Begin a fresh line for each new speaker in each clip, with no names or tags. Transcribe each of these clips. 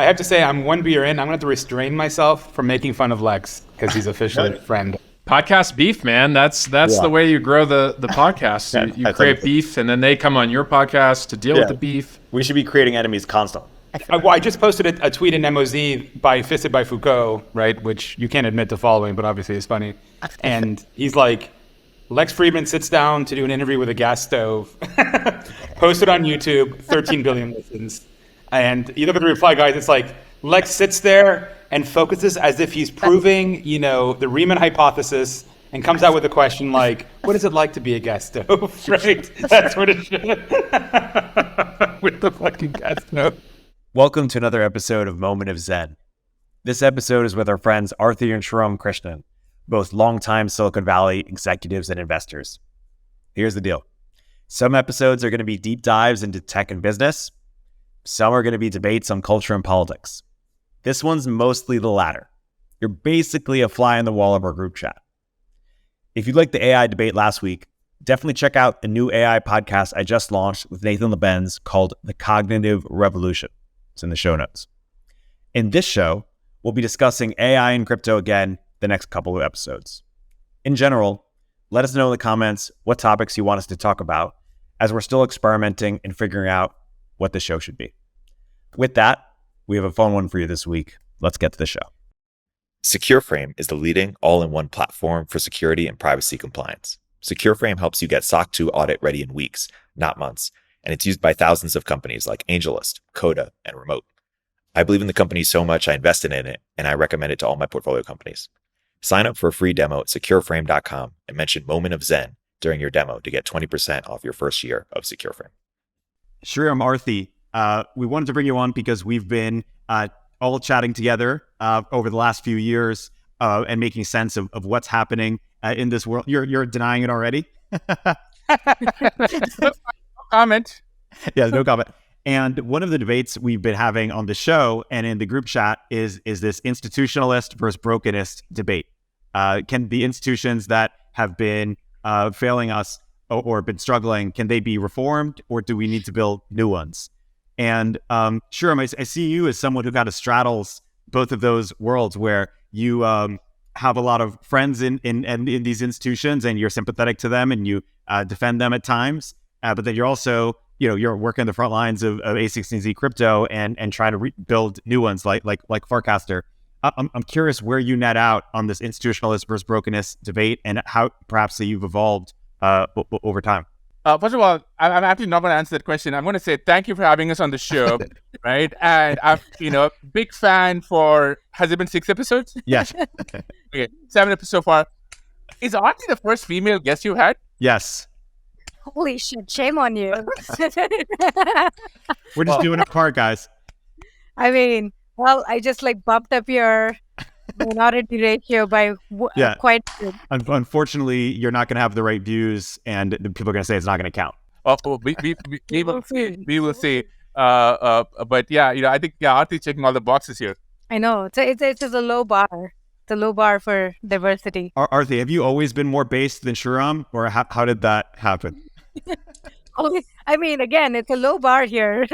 I have to say, I'm one beer in. I'm going to have to restrain myself from making fun of Lex because he's officially a friend.
Podcast beef, man. That's the way you grow the podcast. You create beef, and then they come on your podcast to deal with the beef.
We should be creating enemies constantly.
I just posted a tweet in MOZ by Fisted by Foucault, right, which you can't admit to following, but obviously is funny. And he's like, Lex Fridman sits down to do an interview with a gas stove, posted on YouTube, 13 billion listens. And you look at the reply, guys, it's like, Lex sits there and focuses as if he's proving, the Riemann hypothesis, and comes out with a question like, what is it like to be a gas stove, right? That's what it should. With the fucking gas stove.
Welcome to another episode of Moment of Zen. This episode is with our friends Aarthi and Sriram Krishnan, both longtime Silicon Valley executives and investors. Here's the deal. Some episodes are going to be deep dives into tech and business. Some are going to be debates on culture and politics. This one's mostly the latter. You're basically a fly on the wall of our group chat. If you liked the AI debate last week, definitely check out a new AI podcast I just launched with Nathan Labenz called The Cognitive Revolution. It's in the show notes. In this show, we'll be discussing AI and crypto again the next couple of episodes. In general, let us know in the comments what topics you want us to talk about, as we're still experimenting and figuring out what the show should be. With that, we have a fun one for you this week. Let's get to the show.
Secureframe is the leading all-in-one platform for security and privacy compliance. Secureframe helps you get SOC 2 audit ready in weeks, not months, and it's used by thousands of companies like AngelList, Coda, and Remote. I believe in the company so much I invested in it, and I recommend it to all my portfolio companies. Sign up for a free demo at secureframe.com and mention Moment of Zen during your demo to get 20% off your first year of Secureframe.
Sriram, Aarthi, we wanted to bring you on because we've been all chatting together over the last few years and making sense of what's happening in this world. You're denying it already?
No comment.
Yeah, no comment. And one of the debates we've been having on the show and in the group chat is this institutionalist versus brokenist debate. Can the institutions that have been failing us or been struggling, can they be reformed, or do we need to build new ones? And Sriram, I see you as someone who kind of straddles both of those worlds, where you have a lot of friends in these institutions, and you're sympathetic to them, and you defend them at times. But then you're also, you're working the front lines of A16Z crypto and trying to build new ones like Farcaster. I'm curious where you net out on this institutionalist versus brokenist debate, and how perhaps you've evolved over time.
First of all, I'm actually not going to answer that question. I'm going to say thank you for having us on the show, right? And I'm, big fan for, has it been 6 episodes?
Yes.
Okay, 7 episodes so far. Is Aarthi the first female guest you had?
Yes.
Holy shit, shame on you.
We're just doing our part, guys.
I mean, well, I just bumped up your minority ratio by quite good.
Unfortunately, you're not going to have the right views, and the people are going to say it's not going to count.
We will see. We will see. But yeah, I think Aarthi checking all the boxes here.
I know. It's a low bar. It's a low bar for diversity.
Aarthi, have you always been more based than Sriram, or how did that happen?
I mean, again, it's a low bar here.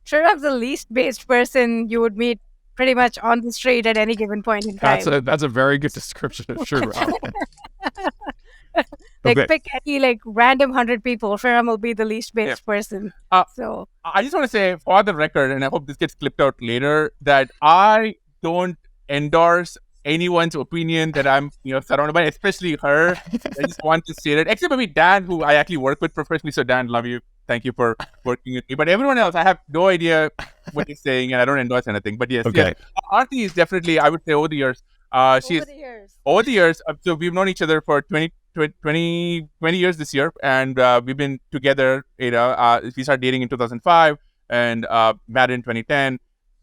Sriram's the least based person you would meet pretty much on the street at any given point in time.
That's a very good description of Sriram.
Pick any random 100 people, Sriram will be the least based person. So
I just want to say, for the record, and I hope this gets clipped out later, that I don't endorse anyone's opinion that I'm surrounded by, especially her. I just want to say that, except maybe Dan, who I actually work with professionally. So Dan, love you. Thank you for working with me. But everyone else, I have no idea what he's saying, and I don't endorse anything. But yes, Aarthi is definitely, I would say, over the years. Over the years. So we've known each other for 20 years this year, and we've been together. We started dating in 2005 and married in 2010.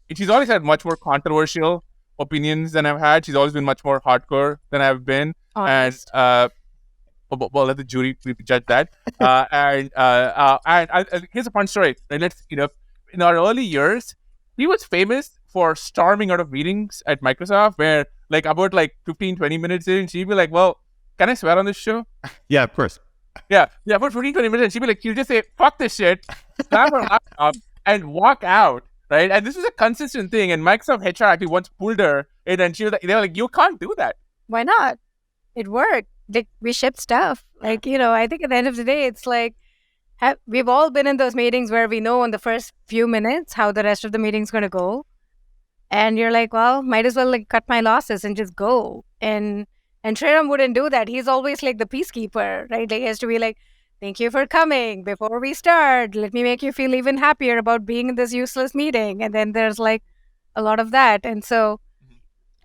And she's always had much more controversial opinions than I've had. She's always been much more hardcore than I've been. Honest. And well, let the jury judge that. And here's a fun story. Let's in our early years, he was famous for storming out of meetings at Microsoft, where about 15-20 minutes in, she'd be like, "Well, can I swear on this show?"
Yeah, of course.
Yeah, about 15-20 minutes, and she'd be like, "You just say fuck this shit, grab her laptop, and walk out right? And this is a consistent thing. And Microsoft HR actually once pulled her in, and they were like, you can't do that.
Why not? It worked. Like, we shipped stuff. Like, I think at the end of the day, it's like, we've all been in those meetings where we know in the first few minutes how the rest of the meeting's going to go. And you're like, well, might as well like cut my losses and just go. And Sriram wouldn't do that. He's always like the peacekeeper, right? Like, he has to be like, thank you for coming. Before we start, let me make you feel even happier about being in this useless meeting. And then there's like a lot of that. And so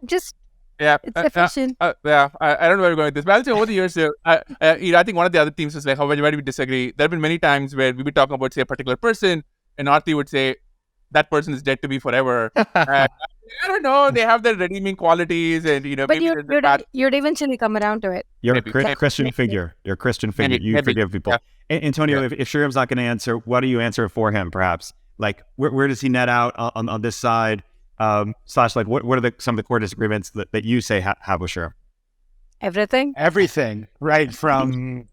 just, it's efficient.
I don't know where we're going with this. But I'll say over the years, I think one of the other themes is like, where do we disagree? There have been many times where we would talk about, say, a particular person, and Aarthi would say, that person is dead to me forever. I don't know. They have their redeeming qualities, and
but
maybe
you'd eventually come around to it.
You're a Christian figure. You're a Christian figure. You forgive people. Yeah. Antonio, if Sriram's not going to answer, why do you answer for him? Perhaps like where does he net out on this side? Slash, like what are some of the core disagreements that you say have with Sriram?
Everything, right? From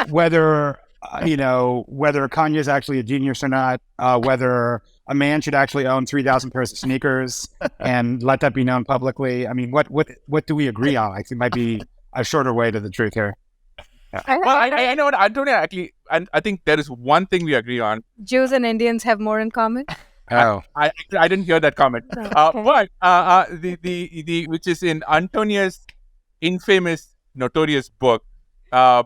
whether Kanye's actually a genius or not, whether a man should actually own 3,000 pairs of sneakers and let that be known publicly. I mean, what do we agree on? I think it might be a shorter way to the truth here.
Yeah. I know what Antonio actually, I think there is one thing we agree on.
Jews and Indians have more in common.
Oh, I didn't hear that comment.
Okay.
But which is in Antonio's infamous, notorious book. I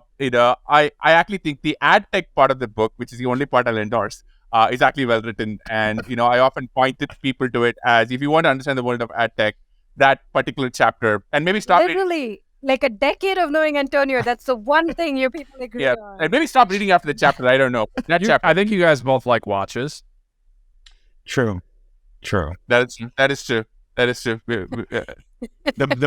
actually think the ad tech part of the book, which is the only part I'll endorse, is actually well written. And I often pointed people to it as, if you want to understand the world of ad tech, that particular chapter, and maybe stop
literally like a decade of knowing Antonio. That's the one thing you people agree on.
And maybe stop reading after the chapter. I don't know.
I think you guys both like watches.
True.
That is true.
The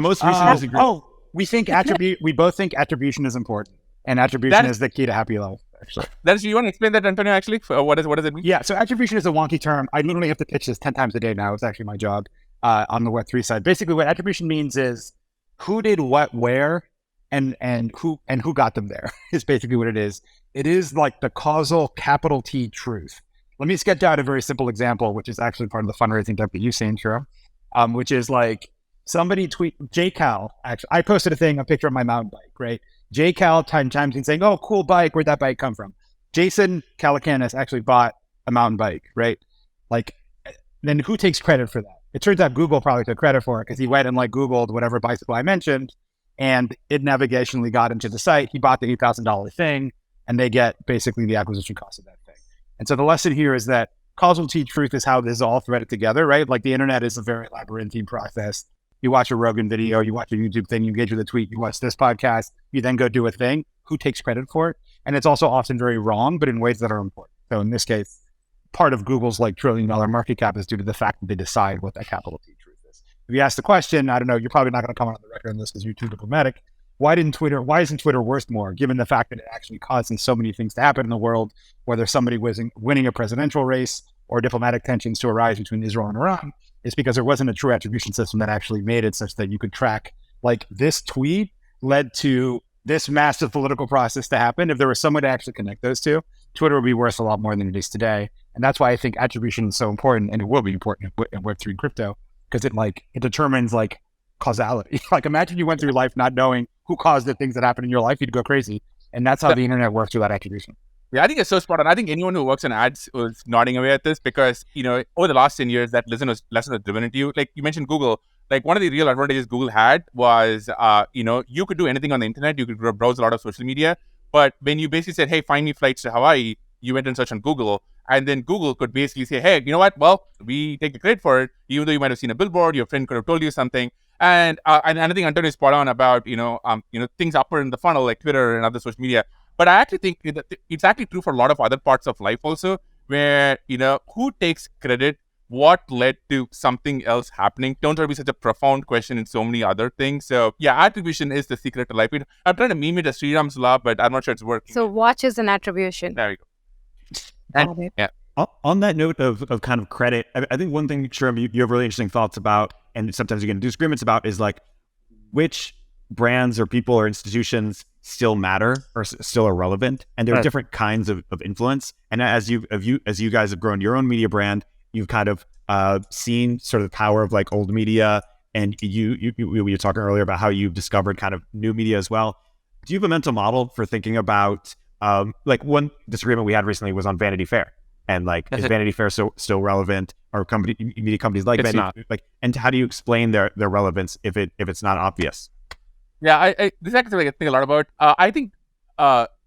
most recent disagreement.
We both think attribution is important, and attribution is the key to happy life. Actually,
you want to explain that, Antonio? Actually, what does it mean?
Yeah, so attribution is a wonky term. I literally have to pitch this 10 times a day now. It's actually my job on the Web3 side. Basically, what attribution means is who did what where, and who got them there. Is basically what it is. It is like the causal capital T truth. Let me sketch out a very simple example, which is actually part of the fundraising deck that you've seen, Sriram, which is like somebody JCal, actually, I posted a picture of my mountain bike, right? JCal chimes in saying, oh, cool bike, where'd that bike come from? Jason Calacanis actually bought a mountain bike, right? Like, then who takes credit for that? It turns out Google probably took credit for it because he went and like Googled whatever bicycle I mentioned, and it navigationally got into the site. He bought the $8,000 thing, and they get basically the acquisition cost of that thing. And so the lesson here is that causal T truth is how this is all threaded together, right? Like the internet is a very labyrinthine process. You watch a Rogan video, you watch a YouTube thing, you engage with a tweet, you watch this podcast, you then go do a thing. Who takes credit for it? And it's also often very wrong, but in ways that are important. So in this case, part of Google's like $1 trillion market cap is due to the fact that they decide what that capital T truth is. If you ask the question, I don't know, you're probably not going to come on the record on this because you're too diplomatic. Why isn't Twitter worth more, given the fact that it actually causes so many things to happen in the world, whether somebody was winning a presidential race or diplomatic tensions to arise between Israel and Iran? It's because there wasn't a true attribution system that actually made it such that you could track, like, this tweet led to this massive political process to happen. If there was someone to actually connect those two, Twitter would be worth a lot more than it is today. And that's why I think attribution is so important, and it will be important in Web3 crypto, because it determines like causality. Like, imagine you went through life not knowing who caused the things that happened in your life, you'd go crazy. And that's how the internet works through that attribution.
Yeah, I think it's so spot on. I think anyone who works in ads was nodding away at this because, over the last 10 years, that lesson was driven into you. Like you mentioned Google, like one of the real advantages Google had was, you could do anything on the internet. You could browse a lot of social media. But when you basically said, hey, find me flights to Hawaii, you went and searched on Google. And then Google could basically say, hey, you know what? Well, we take the credit for it. Even though you might have seen a billboard, your friend could have told you something. And I think Antonio is spot on about, things upward in the funnel like Twitter and other social media. But I actually think that it's actually true for a lot of other parts of life also, where, who takes credit, what led to something else happening turns out to be such a profound question in so many other things. So, yeah, attribution is the secret to life. I'm trying to meme it as Sriram's law, but I'm not sure it's working.
So watch is an attribution.
There we go. And, yeah.
On that note of kind of credit, I think one thing, Sriram, you have really interesting thoughts about, and sometimes you get into disagreements about, is like which brands or people or institutions still matter or still are relevant, and there are different kinds of influence. And as you guys have grown your own media brand, you've kind of seen sort of the power of like old media, and you were talking earlier about how you've discovered kind of new media as well. Do you have a mental model for thinking about like one disagreement we had recently was on Vanity Fair, and like is Vanity Fair still relevant, or media companies like
it's
Vanity, like, and how do you explain their relevance if it's not obvious?
Yeah, this is actually I think a lot about. I think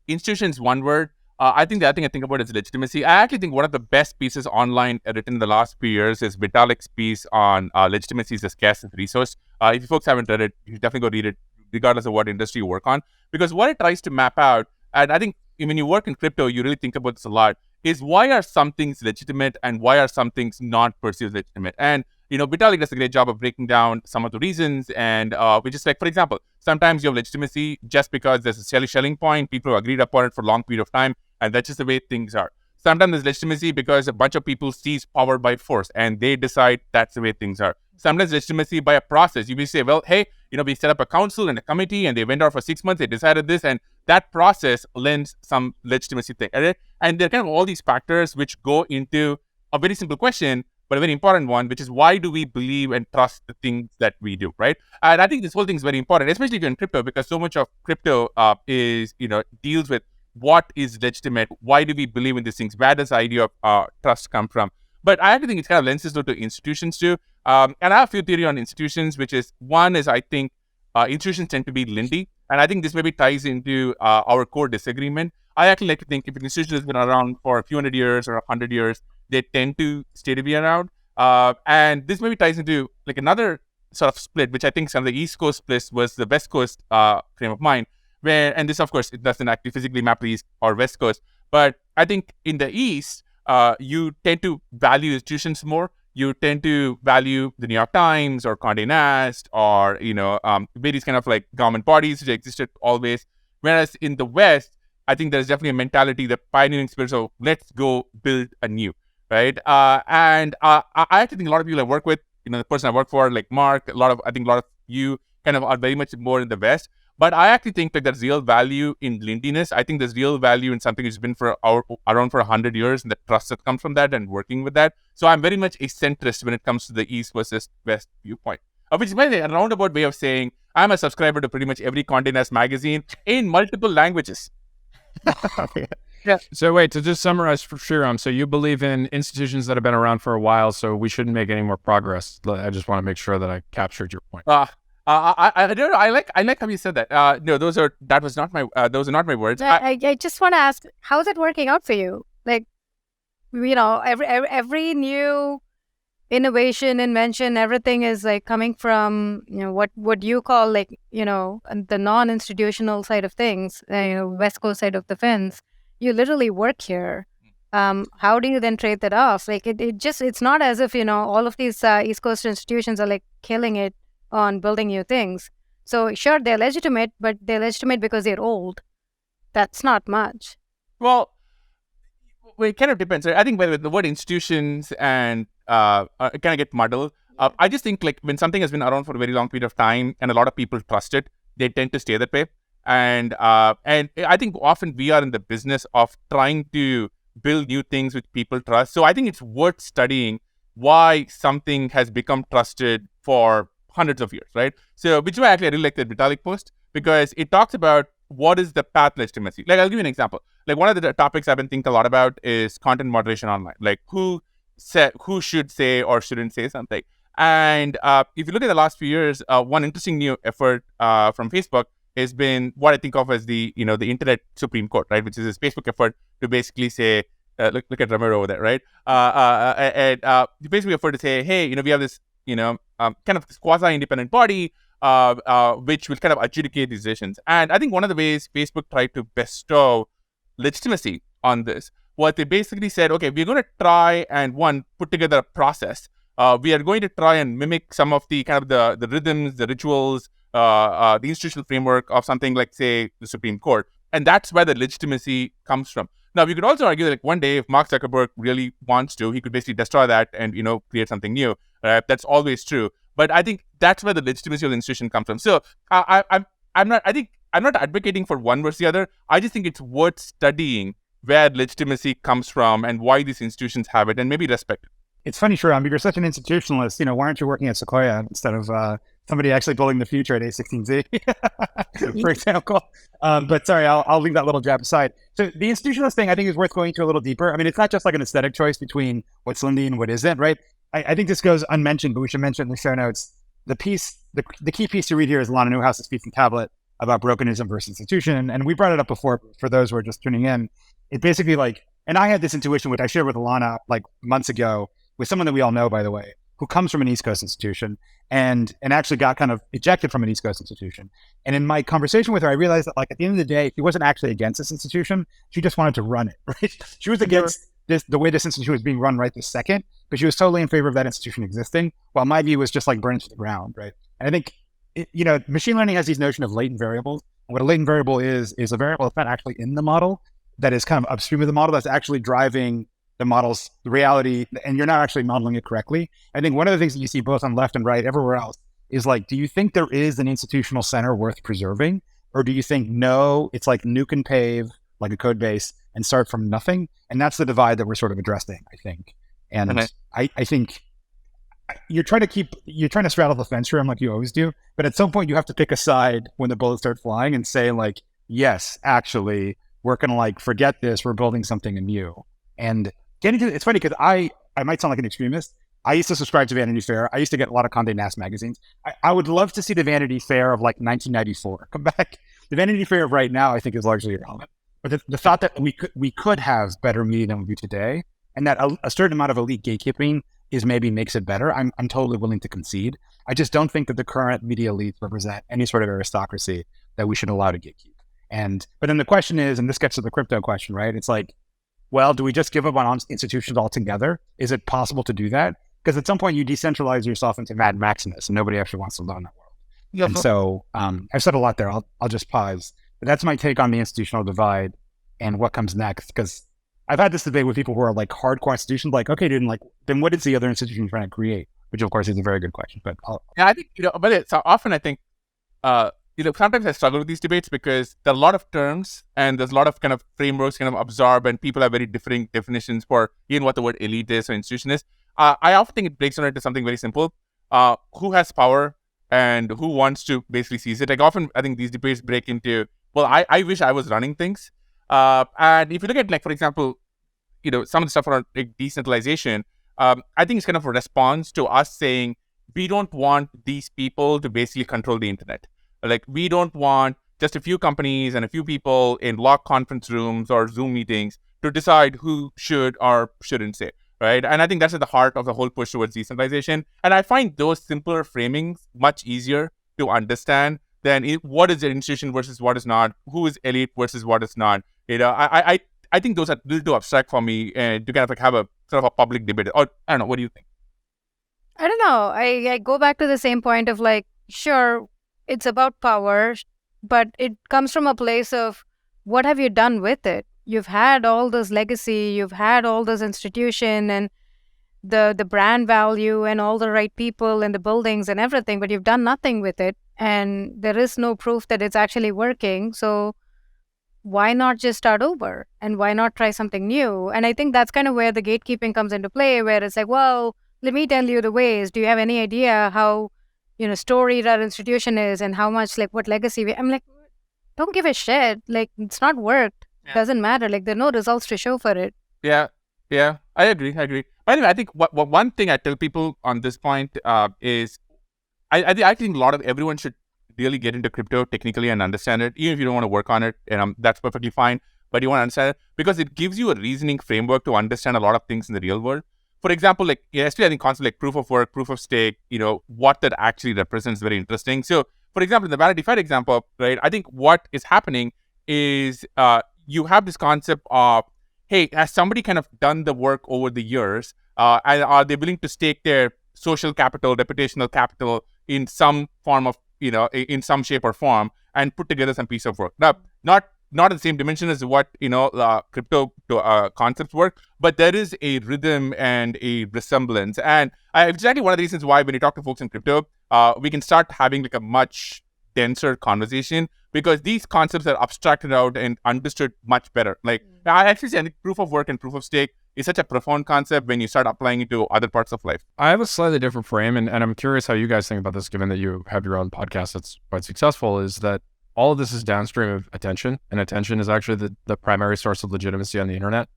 institutions, one word. I think the other thing I think about is legitimacy. I actually think one of the best pieces online written in the last few years is Vitalik's piece on legitimacy is a scarce resource. If you folks haven't read it, you should definitely go read it, regardless of what industry you work on. Because what it tries to map out, and I think when you work in crypto, you really think about this a lot, is why are some things legitimate and why are some things not perceived legitimate? And Vitalik does a great job of breaking down some of the reasons, and which is like, for example, sometimes you have legitimacy just because there's a selling point, people have agreed upon it for a long period of time, and that's just the way things are. Sometimes there's legitimacy because a bunch of people seize power by force, and they decide that's the way things are. Sometimes legitimacy by a process. You may say, well, hey, we set up a council and a committee, and they went out for 6 months, they decided this, and that process lends some legitimacy thing. And there are kind of all these factors which go into a very simple question, but a very important one, which is why do we believe and trust the things that we do, right? And I think this whole thing is very important, especially if you're in crypto, because so much of crypto is, deals with what is legitimate, why do we believe in these things, where does the idea of trust come from? But I actually think it's kind of lends this to institutions too. And I have a few theory on institutions, which is, one is I think institutions tend to be Lindy, and I think this maybe ties into our core disagreement. I actually like to think if an institution has been around for a few hundred years or 100 years, they tend to stay to be around. And this maybe ties into like another sort of split, which I think some of the East Coast split was the West Coast frame of mind, where, and this of course, it doesn't actually physically map to East or West Coast, but I think in the East, you tend to value institutions more. You tend to value the New York Times or Condé Nast or, various kind of like government bodies which existed always. Whereas in the West, I think there's definitely a mentality, the pioneering spirit of let's go build anew, right? And I actually think a lot of people I work with, the person I work for, like Mark, a lot of you kind of are very much more in the West. But I actually think that there's real value in lindiness. I think there's real value in something that's been around for 100 years, and the trust that comes from that and working with that. So I'm very much a centrist when it comes to the East versus West viewpoint. Which is a roundabout way of saying I'm a subscriber to pretty much every Condé Nast magazine in multiple languages.
Yeah. So wait, to just summarize for Sriram, so you believe in institutions that have been around for a while, so we shouldn't make any more progress. I just want to make sure that I captured your point.
I don't know. I like how you said that. No, those are not my words.
I just want to ask, how is it working out for you? Like, every new innovation, invention, everything is like coming from what you call like the non-institutional side of things, West Coast side of the fence. You literally work here. How do you then trade that off? Like it's not as if all of these East Coast institutions are like killing it on building new things. So sure, they're legitimate, but they're legitimate because they're old. That's not much.
Well, it kind of depends. I think by the word institutions and kind of get muddled. I just think like when something has been around for a very long period of time and a lot of people trust it, they tend to stay that way. And I think often we are in the business of trying to build new things which people trust. So I think it's worth studying why something has become trusted for hundreds of years, right? So, which is why actually I really like the Vitalik post, because it talks about what is the path legitimacy. Like, I'll give you an example. Like, one of the topics I've been thinking a lot about is content moderation online. Like, who should say or shouldn't say something. And if you look at the last few years, one interesting new effort from Facebook has been what I think of as the the Internet Supreme Court, right? Which is this Facebook effort to basically say, look at Ramiro over there, right? And the Facebook effort to say, hey, we have this kind of this quasi-independent body which will kind of adjudicate these decisions. And I think one of the ways Facebook tried to bestow legitimacy on this was they basically said, okay, we're going to try and put together a process. We are going to try and mimic some of the kind of the rhythms, the rituals, the institutional framework of something like, say, the Supreme Court. And that's where the legitimacy comes from. Now, we could also argue that like one day, if Mark Zuckerberg really wants to, he could basically destroy that and, create something new. That's always true. But I think that's where the legitimacy of the institution comes from. So I'm not advocating for one versus the other. I just think it's worth studying where legitimacy comes from and why these institutions have it, and maybe respect it.
It's funny, Sriram, you're such an institutionalist. Why aren't you working at Sequoia instead of somebody actually building the future at A16Z, for example? But sorry, I'll leave that little jab aside. So the institutionalist thing, I think, is worth going into a little deeper. I mean, it's not just like an aesthetic choice between what's Lindy and what isn't, right? I think this goes unmentioned, but we should mention in the show notes. The key piece to read here is Lana Newhouse's piece in Tablet about Brokenism versus Institution. And we brought it up before for those who are just tuning in. It basically and I had this intuition, which I shared with Alana months ago, with someone that we all know, by the way, who comes from an East Coast institution and actually got kind of ejected from an East Coast institution. And in my conversation with her, I realized that at the end of the day, she wasn't actually against this institution. She just wanted to run it, right? She was against the way this institution was being run right this second, but she was totally in favor of that institution existing, while my view was just burn it to the ground, right? And I think, machine learning has these notion of latent variables. And what a latent variable is a variable that's not actually in the model, that is kind of upstream of the model, that's actually driving the model's reality, and you're not actually modeling it correctly. I think one of the things that you see both on left and right, everywhere else, is do you think there is an institutional center worth preserving? Or do you think, no, it's nuke and pave, like a code base, and start from nothing? And that's the divide that we're sort of addressing, I think. And I think you're trying to straddle the fence here, like you always do. But at some point, you have to pick a side when the bullets start flying and say, yes, actually, we're going to forget this. We're building something anew. And it's funny because I might sound like an extremist. I used to subscribe to Vanity Fair. I used to get a lot of Condé Nast magazines. I would love to see the Vanity Fair of 1994 come back. The Vanity Fair of right now, I think, is largely irrelevant. But the thought that we could have better media than we do today, and that a certain amount of elite gatekeeping makes it better, I'm totally willing to concede. I just don't think that the current media elites represent any sort of aristocracy that we should allow to gatekeep. But then the question is, and this gets to the crypto question, right? It's well, do we just give up on institutions altogether? Is it possible to do that? Because at some point you decentralize yourself into Mad Maximus, and nobody actually wants to live in that world. Yep. And so I've said a lot there. I'll just pause. But that's my take on the institutional divide and what comes next. Because I've had this debate with people who are hardcore institutions, okay, dude, then what is the other institution trying to create? Which of course is a very good question. But
I think but it's often I think sometimes I struggle with these debates because there are a lot of terms and there's a lot of kind of frameworks kind of absorb, and people have very differing definitions for even what the word elite is or institution is. I often think it breaks down into something very simple. Who has power and who wants to basically seize it? Often I think these debates break into, well, I wish I was running things. And if you look at, for example, some of the stuff around decentralization, I think it's kind of a response to us saying, we don't want these people to basically control the internet. We don't want just a few companies and a few people in locked conference rooms or Zoom meetings to decide who should or shouldn't say, right? And I think that's at the heart of the whole push towards decentralization. And I find those simpler framings much easier to understand than what is an institution versus what is not, who is elite versus what is not. I think those are a little too abstract for me to kind of have a sort of a public debate. Or I don't know, what do you think?
I don't know. I go back to the same point of sure, it's about power, but it comes from a place of what have you done with it? You've had all this legacy, you've had all this institution and the brand value and all the right people and the buildings and everything, but you've done nothing with it. And there is no proof that it's actually working. So why not just start over? And why not try something new? And I think that's kind of where the gatekeeping comes into play, where it's well, let me tell you the ways. Do you have any idea how storied our institution is and how much what legacy I'm don't give a shit. It's not worked. Yeah. Doesn't matter. There are no results to show for it.
Yeah. I agree. By the way, I think what one thing I tell people on this point is I think a lot of everyone should really get into crypto technically and understand it, even if you don't want to work on it, and that's perfectly fine. But you want to understand it because it gives you a reasoning framework to understand a lot of things in the real world. For example, especially I think concepts proof of work, proof of stake, what that actually represents is very interesting. So, for example, in the Vanity Fair example, right, I think what is happening is you have this concept of, hey, has somebody kind of done the work over the years, and are they willing to stake their social capital, reputational capital in some form of, in some shape or form, and put together some piece of work? Now, not in the same dimension as what crypto concepts work, but there is a rhythm and a resemblance, and exactly one of the reasons why when you talk to folks in crypto, we can start having a much denser conversation because these concepts are abstracted out and understood much better. I actually say proof of work and proof of stake is such a profound concept when you start applying it to other parts of life.
I have a slightly different frame, and I'm curious how you guys think about this, given that you have your own podcast that's quite successful, is that all of this is downstream of attention, and attention is actually the primary source of legitimacy on the internet.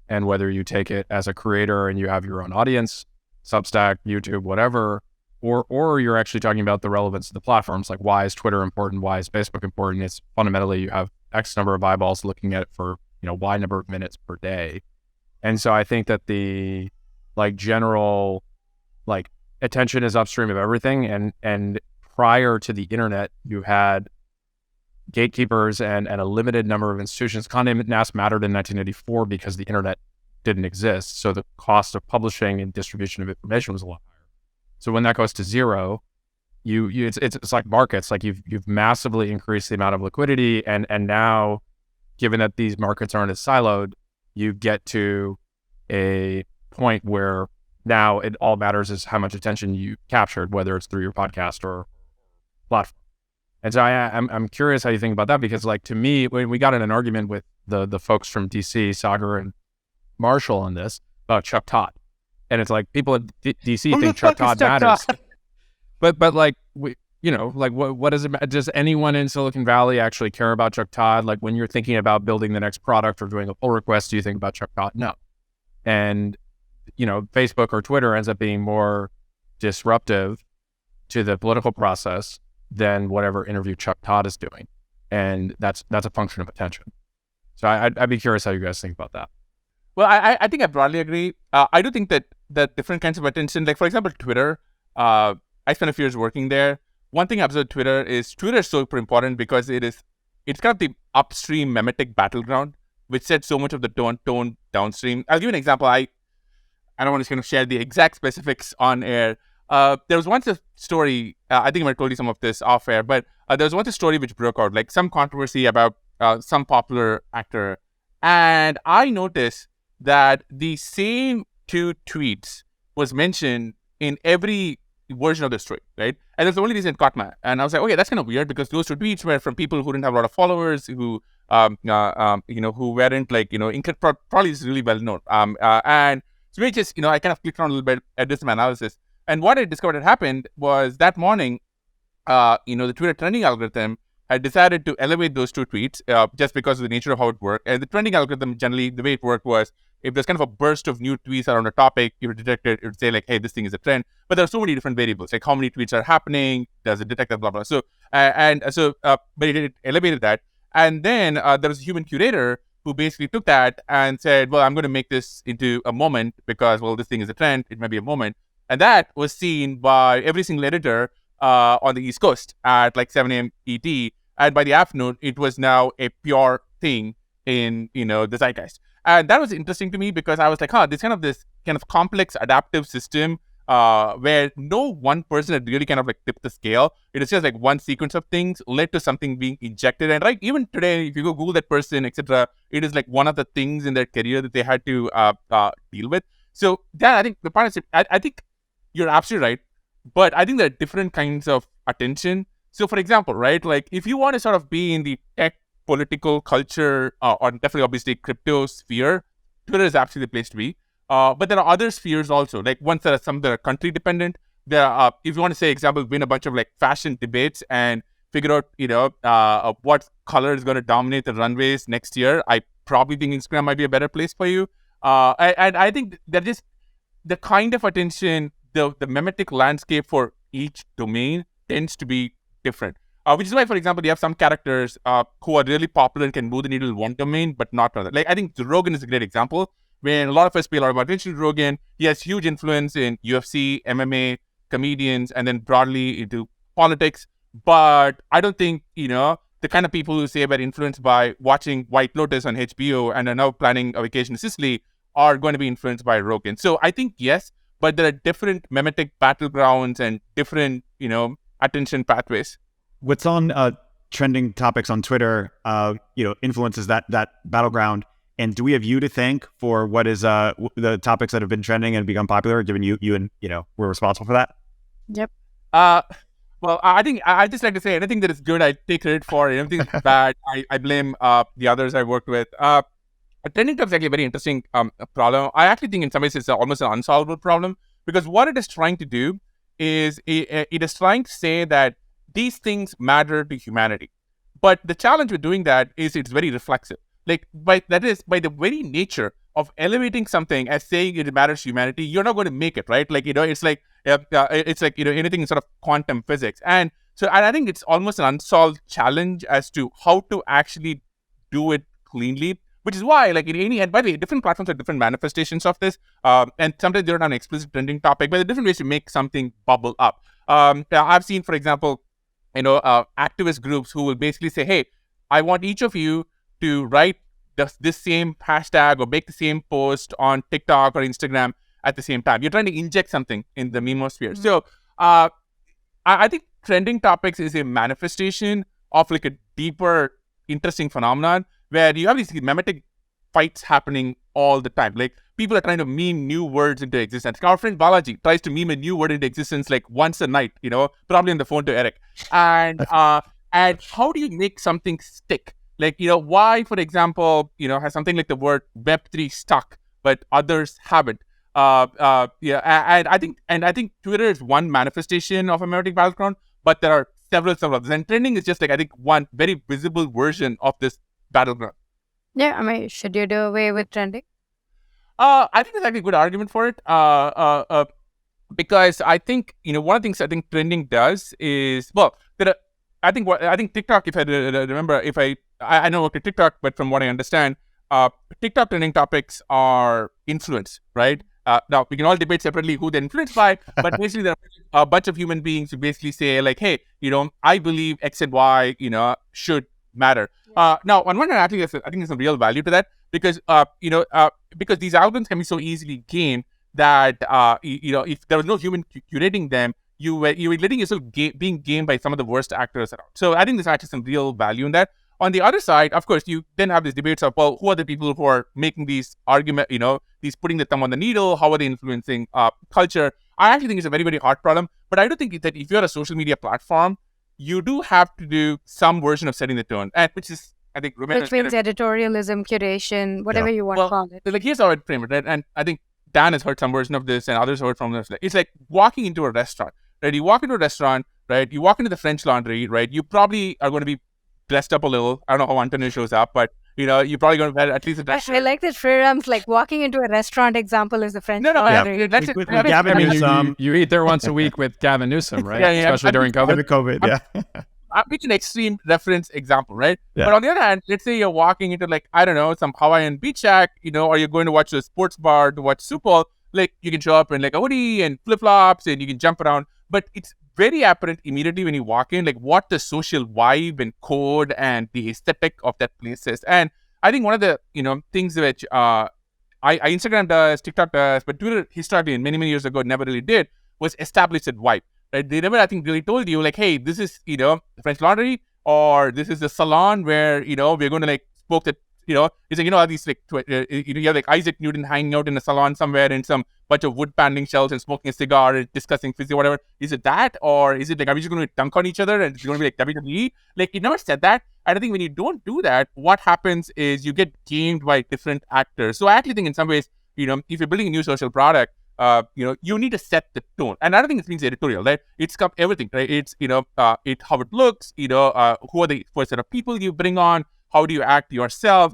And whether you take it as a creator and you have your own audience, Substack, YouTube, whatever, or you're actually talking about the relevance of the platforms, like why is Twitter important, why is Facebook important? It's fundamentally you have X number of eyeballs looking at it for, Y number of minutes per day. And so I think that the general attention is upstream of everything. And prior to the internet, you had gatekeepers and a limited number of institutions. Condé Nast mattered in 1984 because the internet didn't exist. So the cost of publishing and distribution of information was a lot higher. So when that goes to zero, it's like markets. Like you've massively increased the amount of liquidity, and now, given that these markets aren't as siloed, you get to a point where now it all matters is how much attention you captured, whether it's through your podcast or platform. And so I'm curious how you think about that, because to me, when we got in an argument with the folks from DC, Sagar and Marshall on this about Chuck Todd, and it's like people in DC think Chuck Todd matters, but what does it matter? Does anyone in Silicon Valley actually care about Chuck Todd? Like when you're thinking about building the next product or doing a pull request, do you think about Chuck Todd? No. And Facebook or Twitter ends up being more disruptive to the political process than whatever interview Chuck Todd is doing. And that's a function of attention. So I'd be curious how you guys think about that.
Well, I think I broadly agree. I do think that different kinds of attention, like for example, Twitter, I spent a few years working there. One thing I observed Twitter is super important because it's kind of the upstream memetic battleground, which sets so much of the tone downstream. I'll give you an example. I don't want to kind of share the exact specifics on air. There was once a story, I think I might have told you some of this off air, but there was once a story which broke out, like some controversy about some popular actor. And I noticed that the same two tweets was mentioned in every version of the story, right? And that's the only reason it caught my. And I was like, okay, that's kind of weird, because those two tweets were from people who didn't have a lot of followers, who who weren't probably is really well known. And so we just, I kind of clicked around a little bit, did some analysis. And what I discovered had happened was that morning, the Twitter trending algorithm had decided to elevate those two tweets just because of the nature of how it worked. And the trending algorithm, generally, the way it worked was, if there's kind of a burst of new tweets around a topic, you would detect it, it would say hey, this thing is a trend. But there are so many different variables, like how many tweets are happening, does it detect that, blah, blah. So, but it elevated that. And then there was a human curator who basically took that and said, well, I'm going to make this into a moment because, well, this thing is a trend. It may be a moment. And that was seen by every single editor on the East Coast at 7 a.m. ET. And by the afternoon, it was now a pure thing in, the zeitgeist. And that was interesting to me because I was like, this kind of complex adaptive system where no one person had really kind of tipped the scale. It is just one sequence of things led to something being injected. And even today, if you go Google that person, etc., it is one of the things in their career that they had to deal with. So yeah, I think the partnership, I think you're absolutely right. But I think there are different kinds of attention. So for example, right, if you want to sort of be in the tech, political, culture, or definitely obviously crypto sphere, Twitter is absolutely the place to be. But there are other spheres also, ones that are some that are country dependent. There are, if you want to say, example, win a bunch of fashion debates and figure out, what color is going to dominate the runways next year, I probably think Instagram might be a better place for you. And I think that just the kind of attention, the memetic landscape for each domain tends to be different. Which is why, for example, you have some characters who are really popular and can move the needle in one domain, but not another. I think Rogan is a great example. When a lot of us pay a lot of attention to Rogan, he has huge influence in UFC, MMA, comedians, and then broadly into politics. But I don't think, the kind of people who say they're influenced by watching White Lotus on HBO and are now planning a vacation to Sicily are going to be influenced by Rogan. So I think yes, but there are different memetic battlegrounds and different, attention pathways.
What's on trending topics on Twitter, influences that battleground. And do we have you to thank for what is the topics that have been trending and become popular, given you and we're responsible for that?
Yep.
Well, I think I just like to say anything that is good, I take credit for. Anything that's bad, I blame the others I worked with. trending topics is actually a very interesting problem. I actually think in some ways it's almost an unsolvable problem, because what it is trying to do is it is trying to say that these things matter to humanity. But the challenge with doing that is it's very reflexive. Like by the very nature of elevating something as saying it matters to humanity, you're not going to make it, right? Like, it's like anything in sort of quantum physics. And so I think it's almost an unsolved challenge as to how to actually do it cleanly, which is why, like, and by the way, different platforms have different manifestations of this. And sometimes they don't have an explicit trending topic, but there are different ways to make something bubble up. I've seen, for example, activist groups who will basically say, hey, I want each of you to write this same hashtag or make the same post on TikTok or Instagram at the same time. You're trying to inject something in the memosphere. Mm-hmm. So I think trending topics is a manifestation of like a deeper, interesting phenomenon where you have these memetic fights happening all the time. Like, people are trying to meme new words into existence. Our friend Balaji tries to meme a new word into existence like once a night, probably on the phone to Eric. And how do you make something stick? Like, why, for example, has something like the word Web3 stuck, but others haven't? And I think Twitter is one manifestation of a memetic battleground, but there are several others. And trending is just like, I think, one very visible version of this battleground.
Yeah, I mean, should you do away with trending?
I think there's actually a good argument for it. Because I think, one of the things I think trending does is, well, I think TikTok, if I remember, I don't work at TikTok, but from what I understand, TikTok trending topics are influence, right? Now, we can all debate separately who they're influenced by, but basically there are a bunch of human beings who basically say like, hey, I believe X and Y, should matter. Now, on one hand, I think there's some real value to that, because, because these algorithms can be so easily gamed that, if there was no human curating them, you were letting yourself being gamed by some of the worst actors around. So I think there's actually some real value in that. On the other side, of course, you then have these debates of, well, who are the people who are making these arguments, these putting the thumb on the needle, how are they influencing culture? I actually think it's a very, very hard problem, but I do think that if you're a social media platform, you do have to do some version of setting the tone, which is, I think,
which means editorialism, curation, whatever you want to call it.
Like, here's how I'd frame it, right? And I think Dan has heard some version of this, and others heard from this. It's like walking into a restaurant, right? You walk into a restaurant, right? You walk into the French Laundry, right? You probably are going to be dressed up a little. I don't know how Antonio shows up, but you're probably going to wear at least a dress.
I like that Sriram's like walking into a restaurant example is the French Laundry.
That's it.
Gavin Newsom. You eat there once a week with Gavin Newsom, right? Especially during COVID.
Yeah. It's an extreme reference example, right? Yeah. But on the other hand, let's say you're walking into like, I don't know, some Hawaiian beach shack, or you're going to watch a sports bar to watch Super Bowl. Like, you can show up in like a hoodie and flip-flops and you can jump around. But it's very apparent immediately when you walk in, like what the social vibe and code and the aesthetic of that place is. And I think one of the, things which Instagram does, TikTok does, but Twitter historically and many, many years ago never really did, was establish that vibe. Right? They never, I think, really told you like, hey, this is, the French Laundry, or this is the salon where, we're going to like smoke that, it's like, these like, you have like Isaac Newton hanging out in a salon somewhere in some bunch of wood paneling shelves and smoking a cigar and discussing physics or whatever. Is it that? Or is it like, are we just going to dunk on each other and it's going to be like WWE? Like, you never said that. And I think when you don't do that, what happens is you get gamed by different actors. So I actually think in some ways, if you're building a new social product, you need to set the tone. And I don't think it means editorial, right? It's got everything, right? It's, how it looks, who are the first set of people you bring on, how do you act yourself?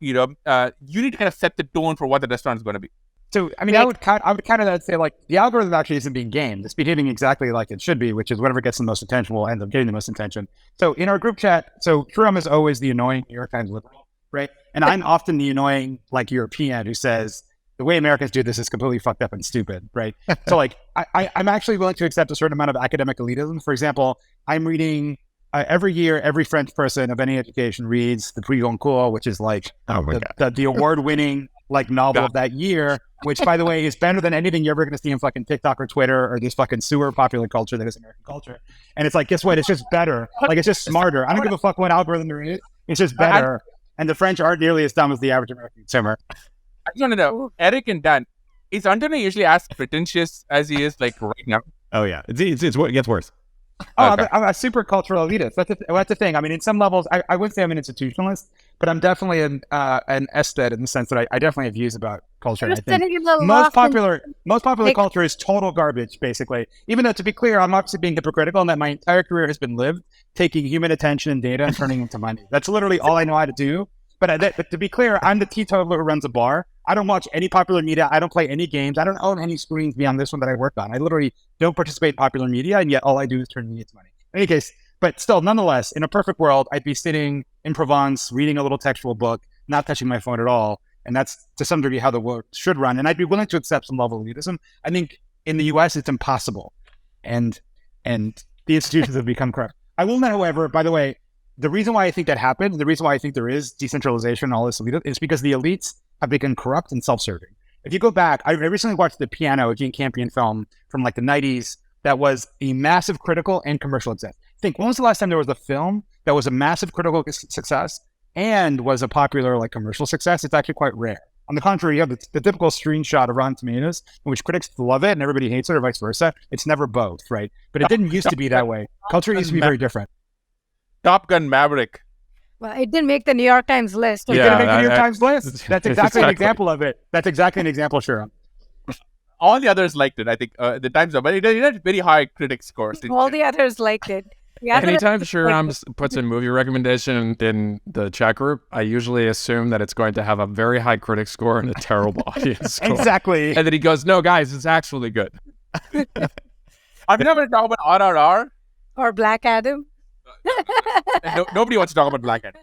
You need to kind of set the tone for what the restaurant is going to be.
So, I mean, I would kind of say, like, the algorithm actually isn't being gamed. It's behaving exactly like it should be, which is whatever gets the most attention will end up getting the most attention. So, in our group chat, Sriram is always the annoying New York Times liberal, right? And I'm often the annoying, like, European who says, the way Americans do this is completely fucked up and stupid, right? So, like, I'm actually willing to accept a certain amount of academic elitism. For example, I'm reading... every year, every French person of any education reads the Prix Goncourt, which is like the award-winning like novel of that year, which, by the way, is better than anything you're ever going to see in fucking TikTok or Twitter or this fucking sewer popular culture that is American culture. And it's like, guess what? It's just better. Like, it's just smarter. I don't give a fuck what algorithm there is. It's just better. And the French aren't nearly as dumb as the average American consumer.
I just want to know, Eric and Dan, is Antonio usually as pretentious as he is like right now?
Oh, yeah. It gets worse.
Oh, okay. I'm a super cultural elitist. That's the thing. I mean, in some levels, I wouldn't say I'm an institutionalist, but I'm definitely an aesthete in the sense that I definitely have views about culture.
You're
And I think
sitting in the
most
loft
popular
like-
culture is total garbage, basically. Even though, to be clear, I'm obviously being hypocritical in that my entire career has been lived taking human attention and data and turning it into money. That's literally all I know how to do. But to be clear, I'm the teetotaler who runs a bar. I don't watch any popular media. I don't play any games. I don't own any screens beyond this one that I work on. I literally don't participate in popular media, and yet all I do is turn media into money. In any case, but still, nonetheless, in a perfect world, I'd be sitting in Provence, reading a little textual book, not touching my phone at all. And that's, to some degree, how the world should run. And I'd be willing to accept some level of elitism. I think in the US, it's impossible. And the institutions have become corrupt. I will not, however, by the way, the reason why I think that happened, the reason why I think there is decentralization and all this elitism is because the elites have become corrupt and self-serving. If you go back, I recently watched The Piano, a Gene Campion film from like the 90s that was a massive critical and commercial success. Think, when was the last time there was a film that was a massive critical success and was a popular like commercial success? It's actually quite rare. On the contrary, you have the typical screenshot of Rotten Tomatoes in which critics love it and everybody hates it, or vice versa. It's never both, right? But it didn't used to be that way. Culture used to be very different.
Top Gun Maverick.
Well, it didn't make the New York Times list.
It
Yeah,
didn't make the New York Times list. That's exactly an
Exactly.
example of it. That's exactly an example, Sriram.
All the others liked it. I think the Times but it had very high critic scores.
All the others liked it. The others
Anytime
liked
Sriram puts a movie recommendation in the chat group, I usually assume that it's going to have a very high critic score and a terrible audience score.
Exactly.
And then he goes, "No, guys, it's actually good."
I'm not going to talk about RRR.
or Black Adam.
Nobody wants to talk about Black Adam.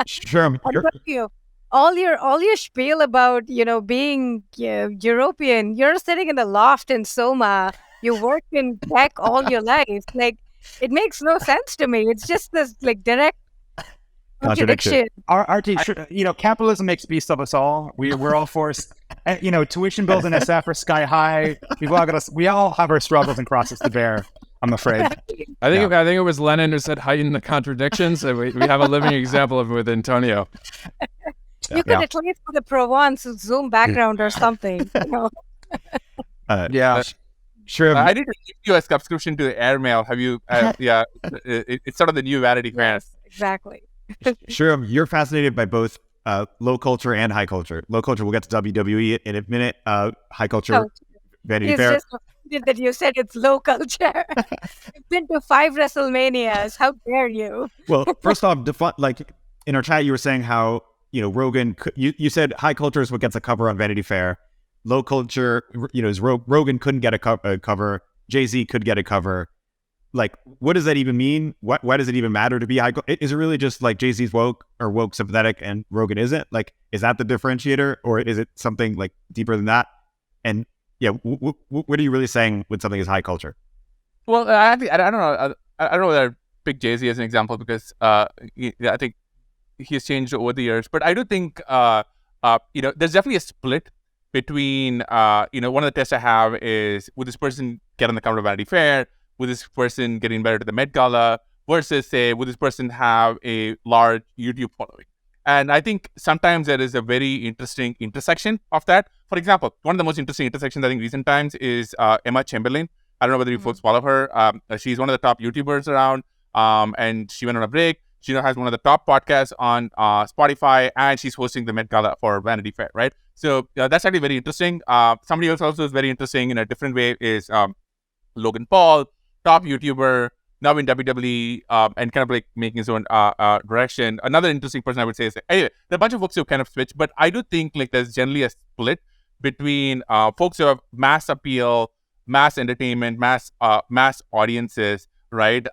Sriram,
What about you? All your spiel about being European. You're sitting in the loft in Soma. You worked in tech all your life. Like, it makes no sense to me. It's just this like direct contradiction.
Aarthi, capitalism makes beasts of us all. We're all forced. Tuition bills in SF are sky high. We all have our struggles and crosses to bear, I'm afraid.
I think it was Lenin who said heighten the contradictions. And we have a living example of it with Antonio.
You could at least put a Provence Zoom background or something.
Yeah.
Sriram,
I need to give you a subscription to Airmail. Have you? It's sort of the new Vanity Fair.
Yes, exactly.
Sriram, you're fascinated by both low culture and high culture. Low culture, we'll get to WWE in a minute. High culture, Vanity
It's
Fair.
just offended that you said it's low culture. You've been to 5 WrestleManias. How dare you?
Well, first off, in our chat, you were saying how, Rogan, you said high culture is what gets a cover on Vanity Fair. Low culture, is Rogan couldn't get a cover. Jay-Z could get a cover. Like, what does that even mean? Why does it even matter to be high? Is it really just like Jay-Z's woke or woke sympathetic and Rogan isn't? Like, is that the differentiator, or is it something like deeper than that? And yeah, what are you really saying when something is high culture?
Well, I don't know. I don't know whether I pick Jay-Z as an example because I think he has changed over the years. But I do think there's definitely a split between one of the tests I have is, would this person get on the cover of Vanity Fair? Would this person get invited to the Met Gala? Versus, say, would this person have a large YouTube following? And I think sometimes there is a very interesting intersection of that. For example, one of the most interesting intersections I think recent times is Emma Chamberlain. I don't know whether you folks follow her. She's one of the top YouTubers around, and she went on a break. She now has one of the top podcasts on Spotify, and she's hosting the Met Gala for Vanity Fair, right? So that's actually very interesting. Somebody else also is very interesting in a different way is Logan Paul, top YouTuber, now in WWE, and kind of like making his own direction. Another interesting person I would say is, anyway, there are a bunch of folks who kind of switch, but I do think like there's generally a split between folks who have mass appeal, mass entertainment, mass audiences, right?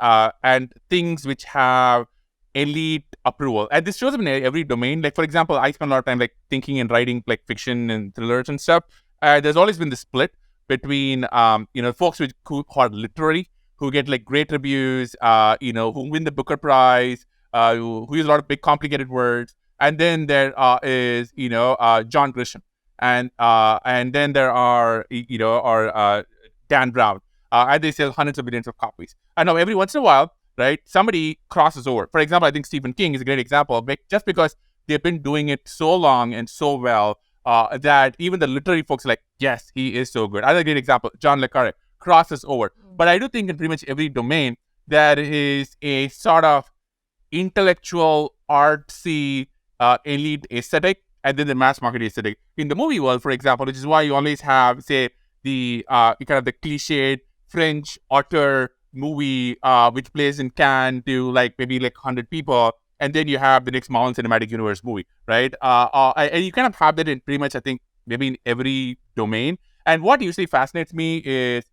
And things which have elite approval. And this shows up in every domain. Like, for example, I spend a lot of time like thinking and writing like fiction and thrillers and stuff. There's always been this split between folks who are literary, who get like great reviews, who win the Booker Prize, who use a lot of big complicated words, and then there is John Grisham, and then there are Dan Brown, and they sell hundreds of millions of copies. And now every once in a while, right, somebody crosses over. For example, I think Stephen King is a great example, just because they've been doing it so long and so well that even the literary folks are like, yes, he is so good. Another great example, John le Carre crosses over. But I do think in pretty much every domain, there is a sort of intellectual, artsy, elite aesthetic and then the mass market aesthetic. In the movie world, for example, which is why you always have, say, the kind of the cliched French auteur movie which plays in Cannes to like maybe like 100 people, and then you have the next Marvel Cinematic Universe movie, right? And you kind of have that in pretty much, I think, maybe in every domain. And what usually fascinates me is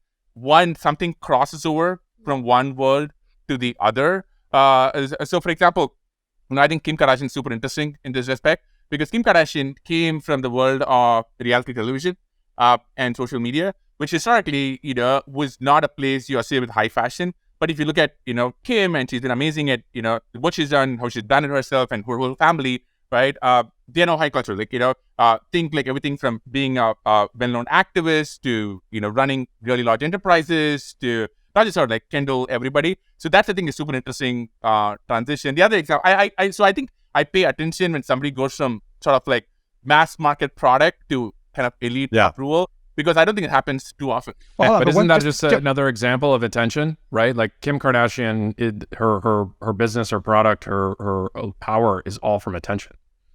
something crosses over from one world to the other. So, for example, I think Kim Kardashian is super interesting in this respect because Kim Kardashian came from the world of reality television and social media, which historically, was not a place you associate with high fashion. But if you look at, Kim, and she's been amazing at, what she's done, how she's done it herself and her whole family, right? They know high culture, like, think like everything from being a well-known activist to, running really large enterprises to not just sort of like Kendall, everybody. So that's, I think, a super interesting transition. The other example, so I think I pay attention when somebody goes from sort of like mass market product to kind of elite approval, because I don't think it happens too often.
But isn't that just another example of attention, right? Like Kim Kardashian, her business, her product, her power is all from attention.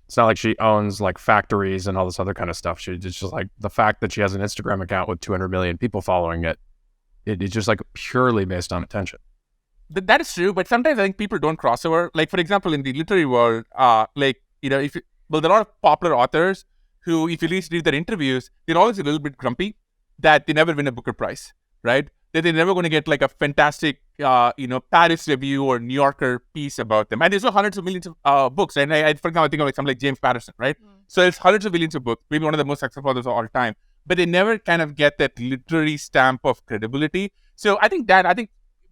It's not like she owns like factories and all this other kind of stuff. It's just like the fact that she has an Instagram account with 200 million people following it. It's just like purely based on attention.
That is true, but sometimes I think people don't cross over. Like, for example, in the literary world, there are a lot of popular authors who, if you read their interviews, they're always a little bit grumpy that they never win a Booker Prize, right? That they're never going to get like a fantastic, Paris review or New Yorker piece about them. And there's hundreds of millions of books. And for example, I think of like something like James Patterson, right? So it's hundreds of millions of books, maybe one of the most successful authors of all time. But they never kind of get that literary stamp of credibility. So I think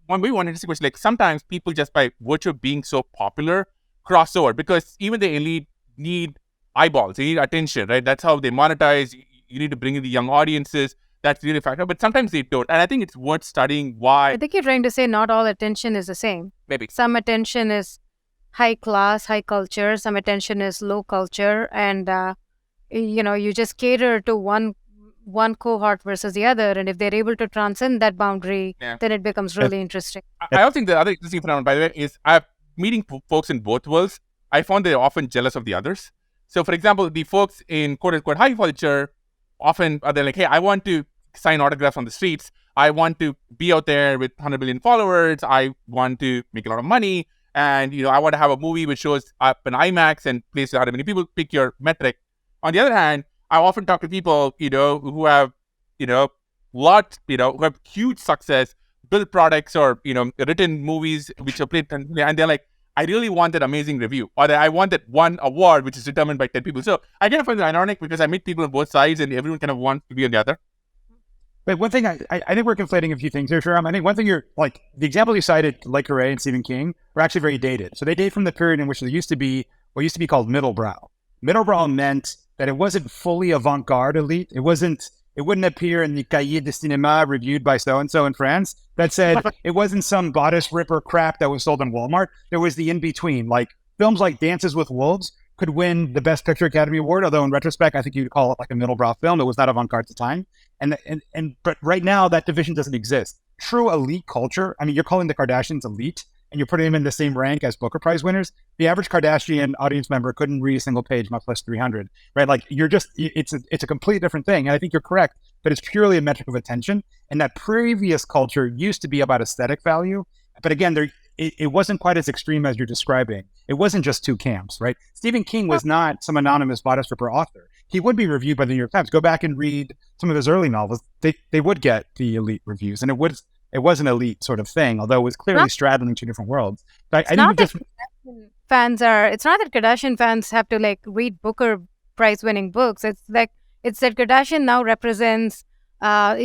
one interesting question, like sometimes people just by virtue of being so popular cross over, because even the elite need eyeballs, they need attention, right? That's how they monetize. You need to bring in the young audiences. That's really a factor, but sometimes they don't. And I think it's worth studying why.
I think you're trying to say not all attention is the same.
Maybe.
Some attention is high class, high culture. Some attention is low culture. And, you just cater to one cohort versus the other. And if they're able to transcend that boundary, then it becomes really interesting.
I also think the other interesting phenomenon, by the way, is I'm meeting folks in both worlds. I found they're often jealous of the others. So, for example, the folks in quote-unquote high culture often are they're like, hey, I want to sign autographs on the streets. I want to be out there with 100 million followers. I want to make a lot of money. And, I want to have a movie which shows up in IMAX and plays out many people. Pick your metric. On the other hand, I often talk to people, who have, who have huge success, built products or, written movies which are played, and they're like, I really want that amazing review, or that I want that one award which is determined by 10 people. So I kind of find it ironic because I meet people on both sides and everyone kind of wants to be on the other.
But one thing, I think we're conflating a few things here, Sriram. I think one thing you're, like, the example you cited, Le Carre and Stephen King, are actually very dated. So they date from the period in which there used to be what used to be called middlebrow. Middlebrow meant that it wasn't fully avant-garde elite. It wouldn't appear in the Cahiers de Cinéma reviewed by so-and-so in France that said it wasn't some bodice ripper crap that was sold in Walmart. There was the in-between. Like, films like Dances with Wolves could win the Best Picture Academy Award, although in retrospect, I think you'd call it like a middlebrow film. It was not avant-garde at the time. But right now, that division doesn't exist. True elite culture, I mean, you're calling the Kardashians elite, and you're putting them in the same rank as Booker Prize winners. The average Kardashian audience member couldn't read a single page, much less 300, right? Like, it's a completely different thing. And I think you're correct, but it's purely a metric of attention. And that previous culture used to be about aesthetic value. But again, it wasn't quite as extreme as you're describing. It wasn't just two camps, right? Stephen King was not some anonymous bodice ripper author. He would be reviewed by the New York Times. Go back and read some of his early novels. They would get the elite reviews, and it was an elite sort of thing, although it was clearly straddling two different worlds. But
it's not that Kardashian fans have to like read Booker Prize winning books. It's that Kardashian now represents,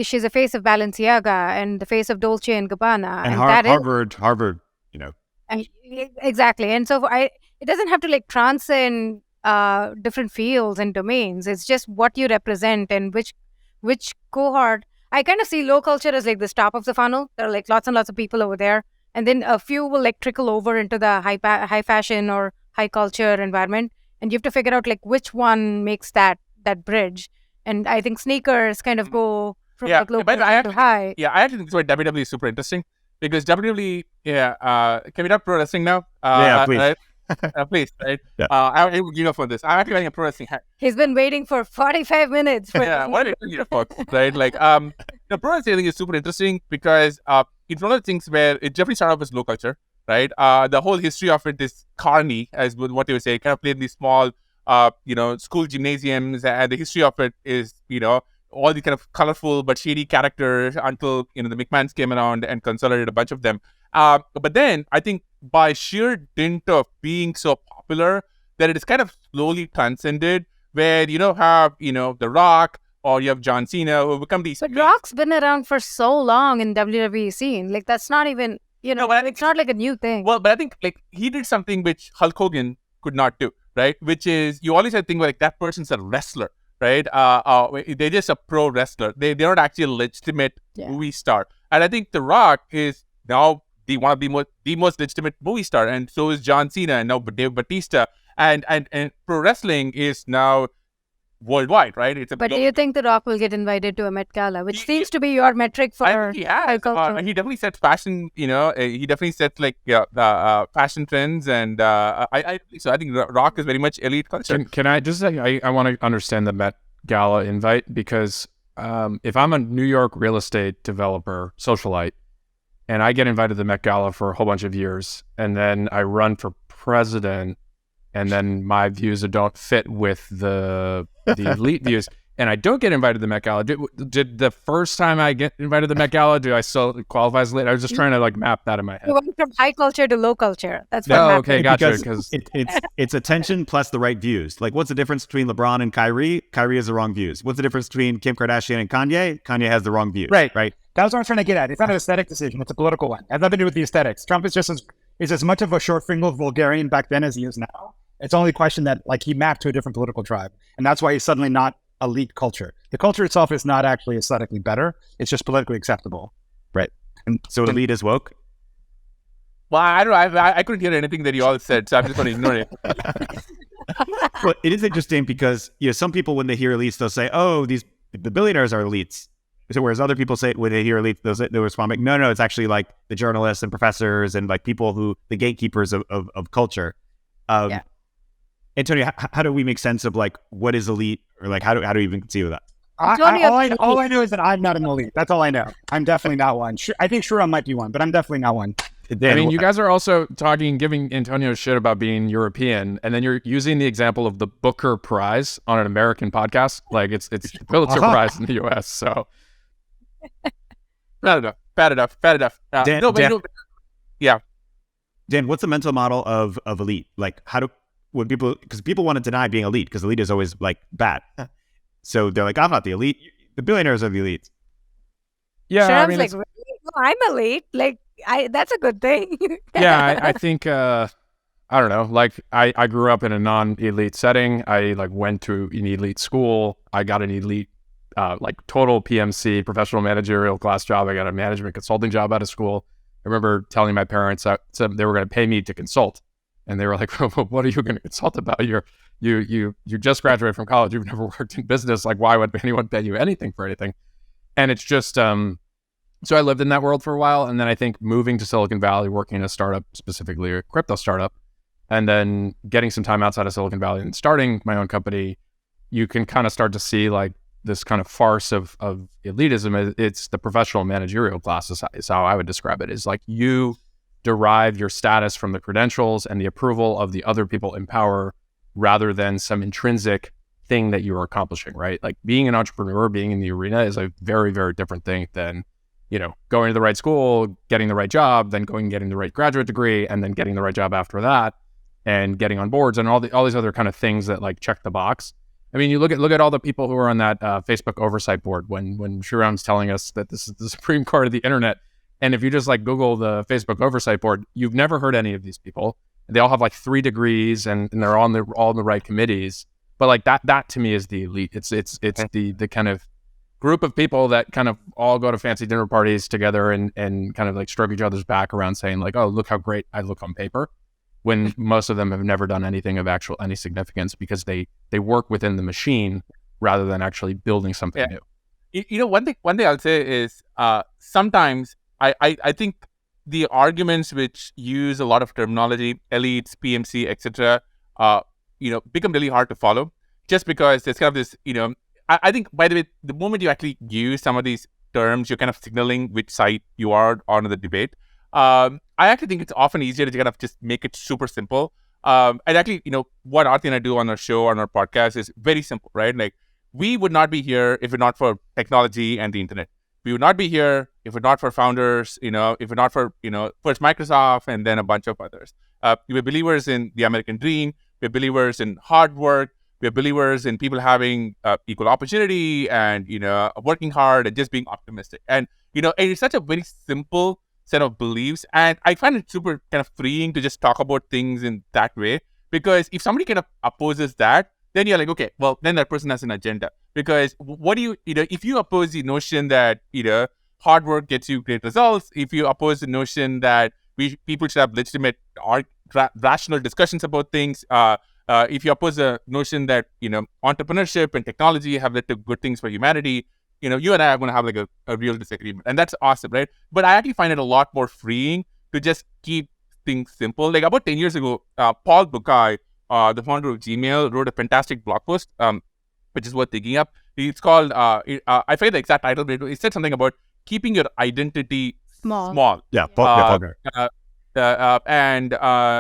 she's a face of Balenciaga and the face of Dolce and Gabbana.
And Harvard,
Exactly. And so it doesn't have to like transcend different fields and domains. It's just what you represent and which cohort. I kind of see low culture as like the top of the funnel. There are like lots and lots of people over there, and then a few will like trickle over into the high fashion or high culture environment, and you have to figure out like which one makes that bridge. And I think sneakers kind of go from like low to high.
Yeah, I actually think that's why WWE is super interesting, because WWE, can we talk pro wrestling now?
Yeah, please.
Right? Please, right?
Yeah.
I will give up for this. I'm actually wearing a pro wrestling hat.
He's been waiting for 45 minutes. For
Yeah, what are you folks, right? Like, the pro wrestling thing is super interesting because it's one of the things where it definitely started off as low culture, right? The whole history of it is carny, as what they would say, kind of played in these small, school gymnasiums, and the history of it is, all these kind of colorful but shady characters until the McMahons came around and consolidated a bunch of them. But then I think by sheer dint of being so popular, that it is kind of slowly transcended, where you don't have The Rock or you have John Cena who become these.
But Rock's been around for so long in WWE scene. Like that's not even
but I think
it's not like a new thing.
Well, but I think like he did something which Hulk Hogan could not do, right? Which is you always have to think like that person's a wrestler, right? They're just a pro wrestler. They're not actually a legitimate movie star. And I think The Rock is now the most legitimate movie star, and so is John Cena and now Dave Bautista. And pro wrestling is now worldwide, right?
But do you think The Rock will get invited to a Met Gala, which seems to be your metric for
I think he has. He definitely sets fashion. He definitely sets fashion trends, and I think Rock is very much elite culture.
Can I just say I want to understand the Met Gala invite, because if I'm a New York real estate developer socialite and I get invited to the Met Gala for a whole bunch of years, and then I run for president, and then my views don't fit with the elite views, and I don't get invited to the Met Gala. Did the first time I get invited to the Met Gala, do I still qualify as elite? I was just trying to map that in my head.
You went from high culture to low culture. That's what
Oh,
happened.
okay, gotcha.
Because it's attention plus the right views. Like, what's the difference between LeBron and Kyrie? Kyrie has the wrong views. What's the difference between Kim Kardashian and Kanye? Kanye has the wrong views.
Right.
Right.
That's what I'm trying to get at. It's not an aesthetic decision. It's a political one. It has nothing to do with the aesthetics. Trump is just as much of a short-fingered vulgarian back then as he is now. It's only a question that he mapped to a different political tribe. And that's why he's suddenly not elite culture. The culture itself is not actually aesthetically better. It's just politically acceptable.
Right. And so elite is woke?
Well, I don't know. I couldn't hear anything that you all said, so I'm just going to ignore it.
Well, it is interesting because some people, when they hear elites, they'll say, "Oh, the billionaires are elites." So whereas other people say when they hear elites, they'll respond like, "No, it's actually like the journalists and professors and people the gatekeepers of culture." Antonio, how do we make sense of what is elite, or how do we even conceive of that?
All I know is that I'm not an elite. That's all I know. I'm definitely not one. I think Sriram might be one, but I'm definitely not one.
I mean, you guys are also giving Antonio shit about being European, and then you're using the example of the Booker Prize on an American podcast. It's the Pulitzer Prize in the U.S. So
Bad enough. Yeah.
Dan, what's the mental model of elite? Because people want to deny being elite because elite is always bad. So they're like, I'm not the elite. The billionaires are the elites.
Yeah,
Sriram's really? No, I'm elite. That's a good thing.
Yeah, I think I don't know. I grew up in a non-elite setting. I went to an elite school. I got an elite total PMC, professional managerial class job. I got a management consulting job out of school. I remember telling my parents that they were going to pay me to consult. And they were like, well, what are you going to consult about? You just graduated from college. You've never worked in business. Why would anyone pay you anything for anything? And it's just, so I lived in that world for a while. And then I think moving to Silicon Valley, working in a startup, specifically a crypto startup, and then getting some time outside of Silicon Valley and starting my own company, you can kind of start to see this kind of farce of elitism. It's the professional managerial class is how I would describe it. Is you derive your status from the credentials and the approval of the other people in power rather than some intrinsic thing that you are accomplishing, right? Being an entrepreneur, being in the arena is a very, very different thing than, going to the right school, getting the right job, then going and getting the right graduate degree, and then getting the right job after that, and getting on boards and all these other kind of things that check the box. I mean, you look at all the people who are on that Facebook oversight board when Sriram's telling us that this is the Supreme Court of the internet. And if you just Google the Facebook oversight board, you've never heard any of these people. They all have 3 degrees and they're all on the right committees. But that to me is the elite. It's the kind of group of people that kind of all go to fancy dinner parties together and kind of stroke each other's back around saying oh, look how great I look on paper, when most of them have never done anything of any significance because they work within the machine rather than actually building something new.
One thing I'll say is sometimes I think the arguments which use a lot of terminology, elites, PMC, etc., become really hard to follow, just because there's kind of this, I think, by the way, the moment you actually use some of these terms, you're kind of signaling which side you are on the debate. I actually think it's often easier to kind of just make it super simple. And actually, what Aarthi and I do on our show, on our podcast, is very simple, right? Like, we would not be here if it not for technology and the internet. We would not be here if it not for founders, if it not for, first Microsoft and then a bunch of others. We're believers in the American dream. We're believers in hard work. We're believers in people having equal opportunity and, working hard and just being optimistic. And, it's such a very simple set of beliefs. And I find it super kind of freeing to just talk about things in that way. Because if somebody kind of opposes that, then you're like, okay, well, then that person has an agenda. Because what do if you oppose the notion that, hard work gets you great results, if you oppose the notion that people should have legitimate rational discussions about things, if you oppose the notion that, entrepreneurship and technology have led to good things for humanity, you and I are going to have like a real disagreement. And that's awesome, right? But I actually find it a lot more freeing to just keep things simple. Like about 10 years ago, Paul Bukai, the founder of Gmail, wrote a fantastic blog post, which is worth digging up. It's called, I forget the exact title, but it said something about keeping your identity small.
Yeah, Paul.
And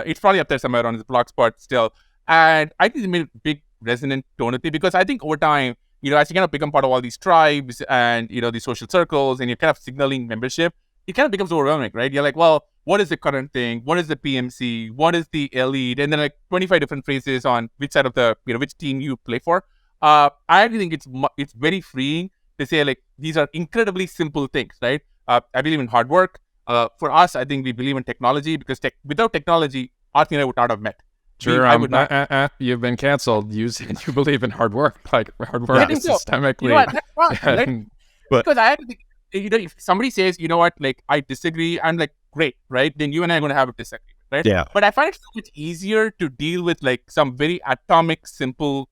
it's probably up there somewhere on his blog spot still. And I think it made a big resonant tone with me, because I think over time, as you kind of become part of all these tribes and, these social circles, and you're kind of signaling membership, it kind of becomes overwhelming, right? You're like, well, what is the current thing? What is the PMC? What is the elite? And then like 25 different phrases on which side of the, which team you play for. I actually think it's very freeing to say, like, these are incredibly simple things, right? I believe in hard work. For us, I think we believe in technology, because without technology, Aarthi and I would not have met.
Sure, you've been canceled. You believe in hard work, like hard work is systemically.
Because I think, if somebody says, like, I disagree, I'm like, great, right? Then you and I are going to have a disagreement, right?
Yeah.
But I find it so much easier to deal with like some very atomic, simple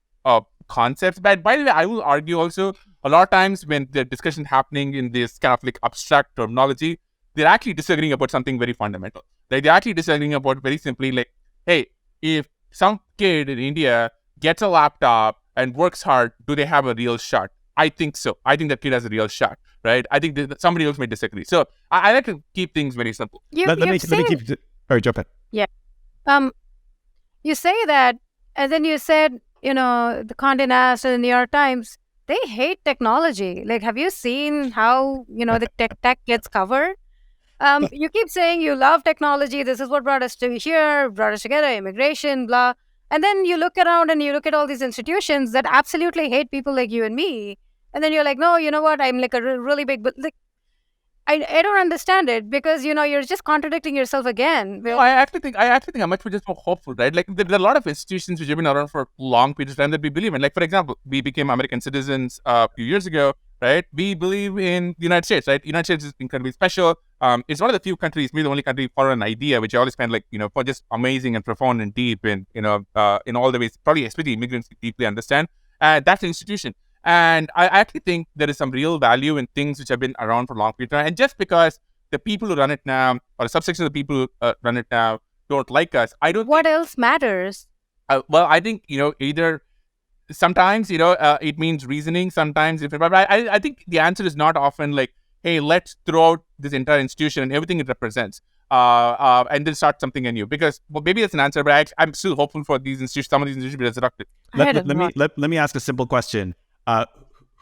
concepts. But by the way, I will argue also, a lot of times when the discussion happening in this kind of like abstract terminology, they're actually disagreeing about something very fundamental. Like, they're actually disagreeing about very simply, like, hey, if some kid in India gets a laptop and works hard, do they have a real shot? I think so. I think that kid has a real shot, right? I think that somebody else may disagree. So I like to keep things very simple.
Let me keep. All right, jump in.
Yeah. You say that, and then you said, the Condé Nast and the New York Times, they hate technology. Like, have you seen how, the tech gets covered? You keep saying you love technology. This is what brought us to here, brought us together, immigration, blah. And then you look around and you look at all these institutions that absolutely hate people like you and me. And then you're like, no, you know what? I'm like a really big, but like, I don't understand it, because, you're just contradicting yourself again.
No, I actually think I'm much just more hopeful, right? Like, there are a lot of institutions which have been around for long periods of time that we believe in. Like, for example, we became American citizens a few years ago, right? We believe in the United States, right? The United States is incredibly special. It's one of the few countries, maybe the only country, for an idea, which I always find, like, for just amazing and profound and deep in, in all the ways, probably especially immigrants deeply understand. And that's an institution. And I actually think there is some real value in things which have been around for a long period of time. And just because the people who run it now, or a subsection of the people who run it now, don't like us, I don't.
What else matters?
Well, I think, either sometimes, it means reasoning. Sometimes, but I think the answer is not often like, hey, let's throw out this entire institution and everything it represents, and then start something anew. Because, well, maybe that's an answer, but I'm still hopeful for these institutions. Some of these institutions to be resurrected.
Let me ask a simple question.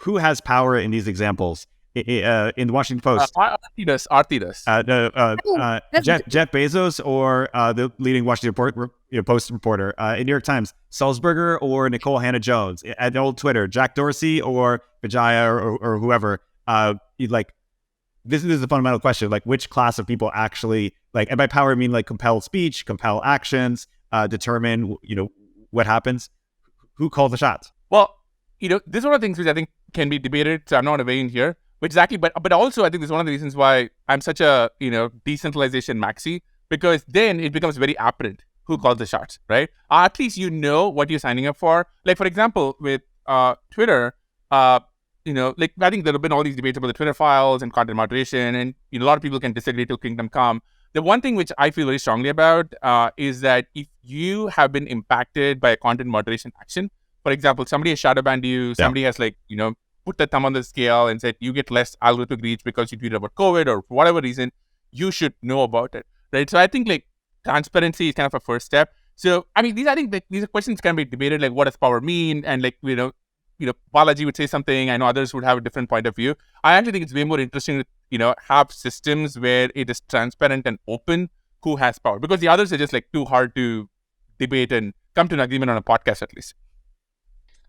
Who has power in these examples? In the Washington Post,
Aarthi does.
Jeff Bezos or the leading Washington Post reporter? In New York Times, Sulzberger or Nicole Hannah-Jones? At old Twitter, Jack Dorsey or Vijaya or whoever? This is a fundamental question. Like, which class of people actually, like, and by power I mean like compel speech, compel actions, determine what happens? Who calls the shots?
Well, this is one of the things which I think can be debated. So I'm not weighing here. Exactly, but also I think this is one of the reasons why I'm such a decentralization maxi, because then it becomes very apparent who calls the shots, right? At least what you're signing up for. Like, for example, with Twitter, like, I think there have been all these debates about the Twitter files and content moderation, and a lot of people can disagree till kingdom come. The one thing which I feel very strongly about is that if you have been impacted by a content moderation action, for example, somebody has shadow banned you, somebody has put the thumb on the scale and said you get less algorithmic reach because you tweeted about COVID or for whatever reason, you should know about it, right? So I think transparency is kind of a first step. So I think these questions can be debated, like what does power mean, and Balaji would say something. I know others would have a different point of view. I actually think it's way more interesting to have systems where it is transparent and open who has power, because the others are just too hard to debate and come to an agreement on a podcast at least.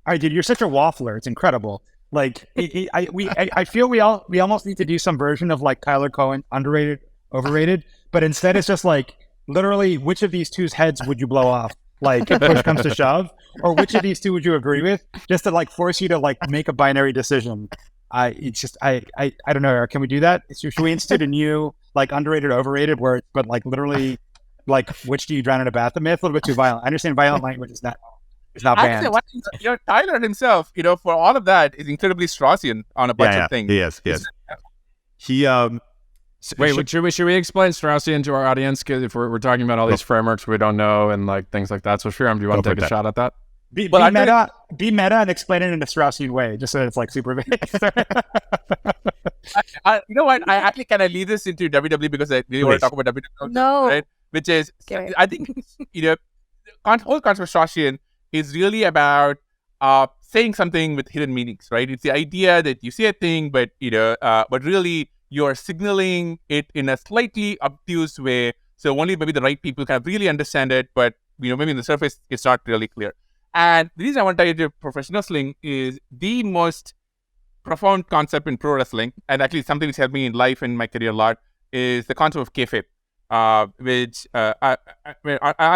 All right, dude, you're such a waffler. It's incredible. I feel we almost need to do some version of Tyler Cohen, underrated, overrated, but instead it's just literally which of these two's heads would you blow off? If push comes to shove, or which of these two would you agree with? Just to force you to make a binary decision. I don't know, Eric. Can we do that? Should we institute a new underrated, overrated, but literally which do you drown in a bath? Myth a little bit too violent. I understand violent language is not banned.
Actually, Tyler himself, for all of that, is incredibly Straussian on a bunch of things.
He is.
Wait, should we explain Straussian to our audience? Because if we're talking about all these frameworks we don't know and things like that. So Sriram, do you want to take a shot at that?
Be meta and explain it in a Straussian way, just so it's super vague.
You know what? I actually kind of lead this into WWE because I really want to talk about WWE.
No.
Right? Which is, I think, the whole concept of Straussian is really about saying something with hidden meanings, right? It's the idea that you say a thing, but really you're signaling it in a slightly obtuse way, so only maybe the right people kind of really understand it, but maybe in the surface it's not really clear. And the reason I want to tie it to professional wrestling is the most profound concept in pro wrestling, and actually something which helped me in life and my career a lot, is the concept of kayfabe, which I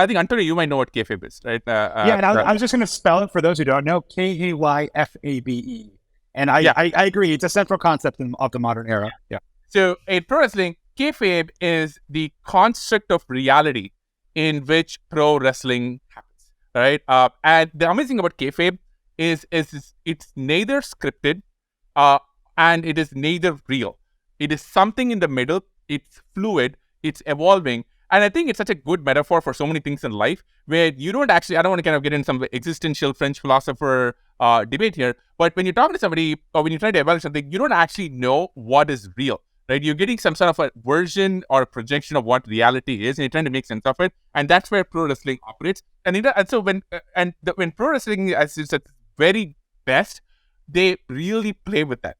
think Antonio, you might know what kayfabe is, right?
And I was just going to spell it for those who don't know: Kayfabe. And I agree, it's a central concept of the modern era. Yeah.
So in pro wrestling, kayfabe is the construct of reality in which pro wrestling happens, right? And the amazing thing about kayfabe is it's neither scripted and it is neither real. It is something in the middle. It's fluid. It's evolving. And I think it's such a good metaphor for so many things in life where you don't actually, I don't want to kind of get in some existential French philosopher debate here, but when you're talking to somebody or when you're trying to evaluate something, you don't actually know what is real, right? You're getting some sort of a version or a projection of what reality is, and you're trying to make sense of it. And that's where pro wrestling operates. And so when pro wrestling is at its very best, they really play with that.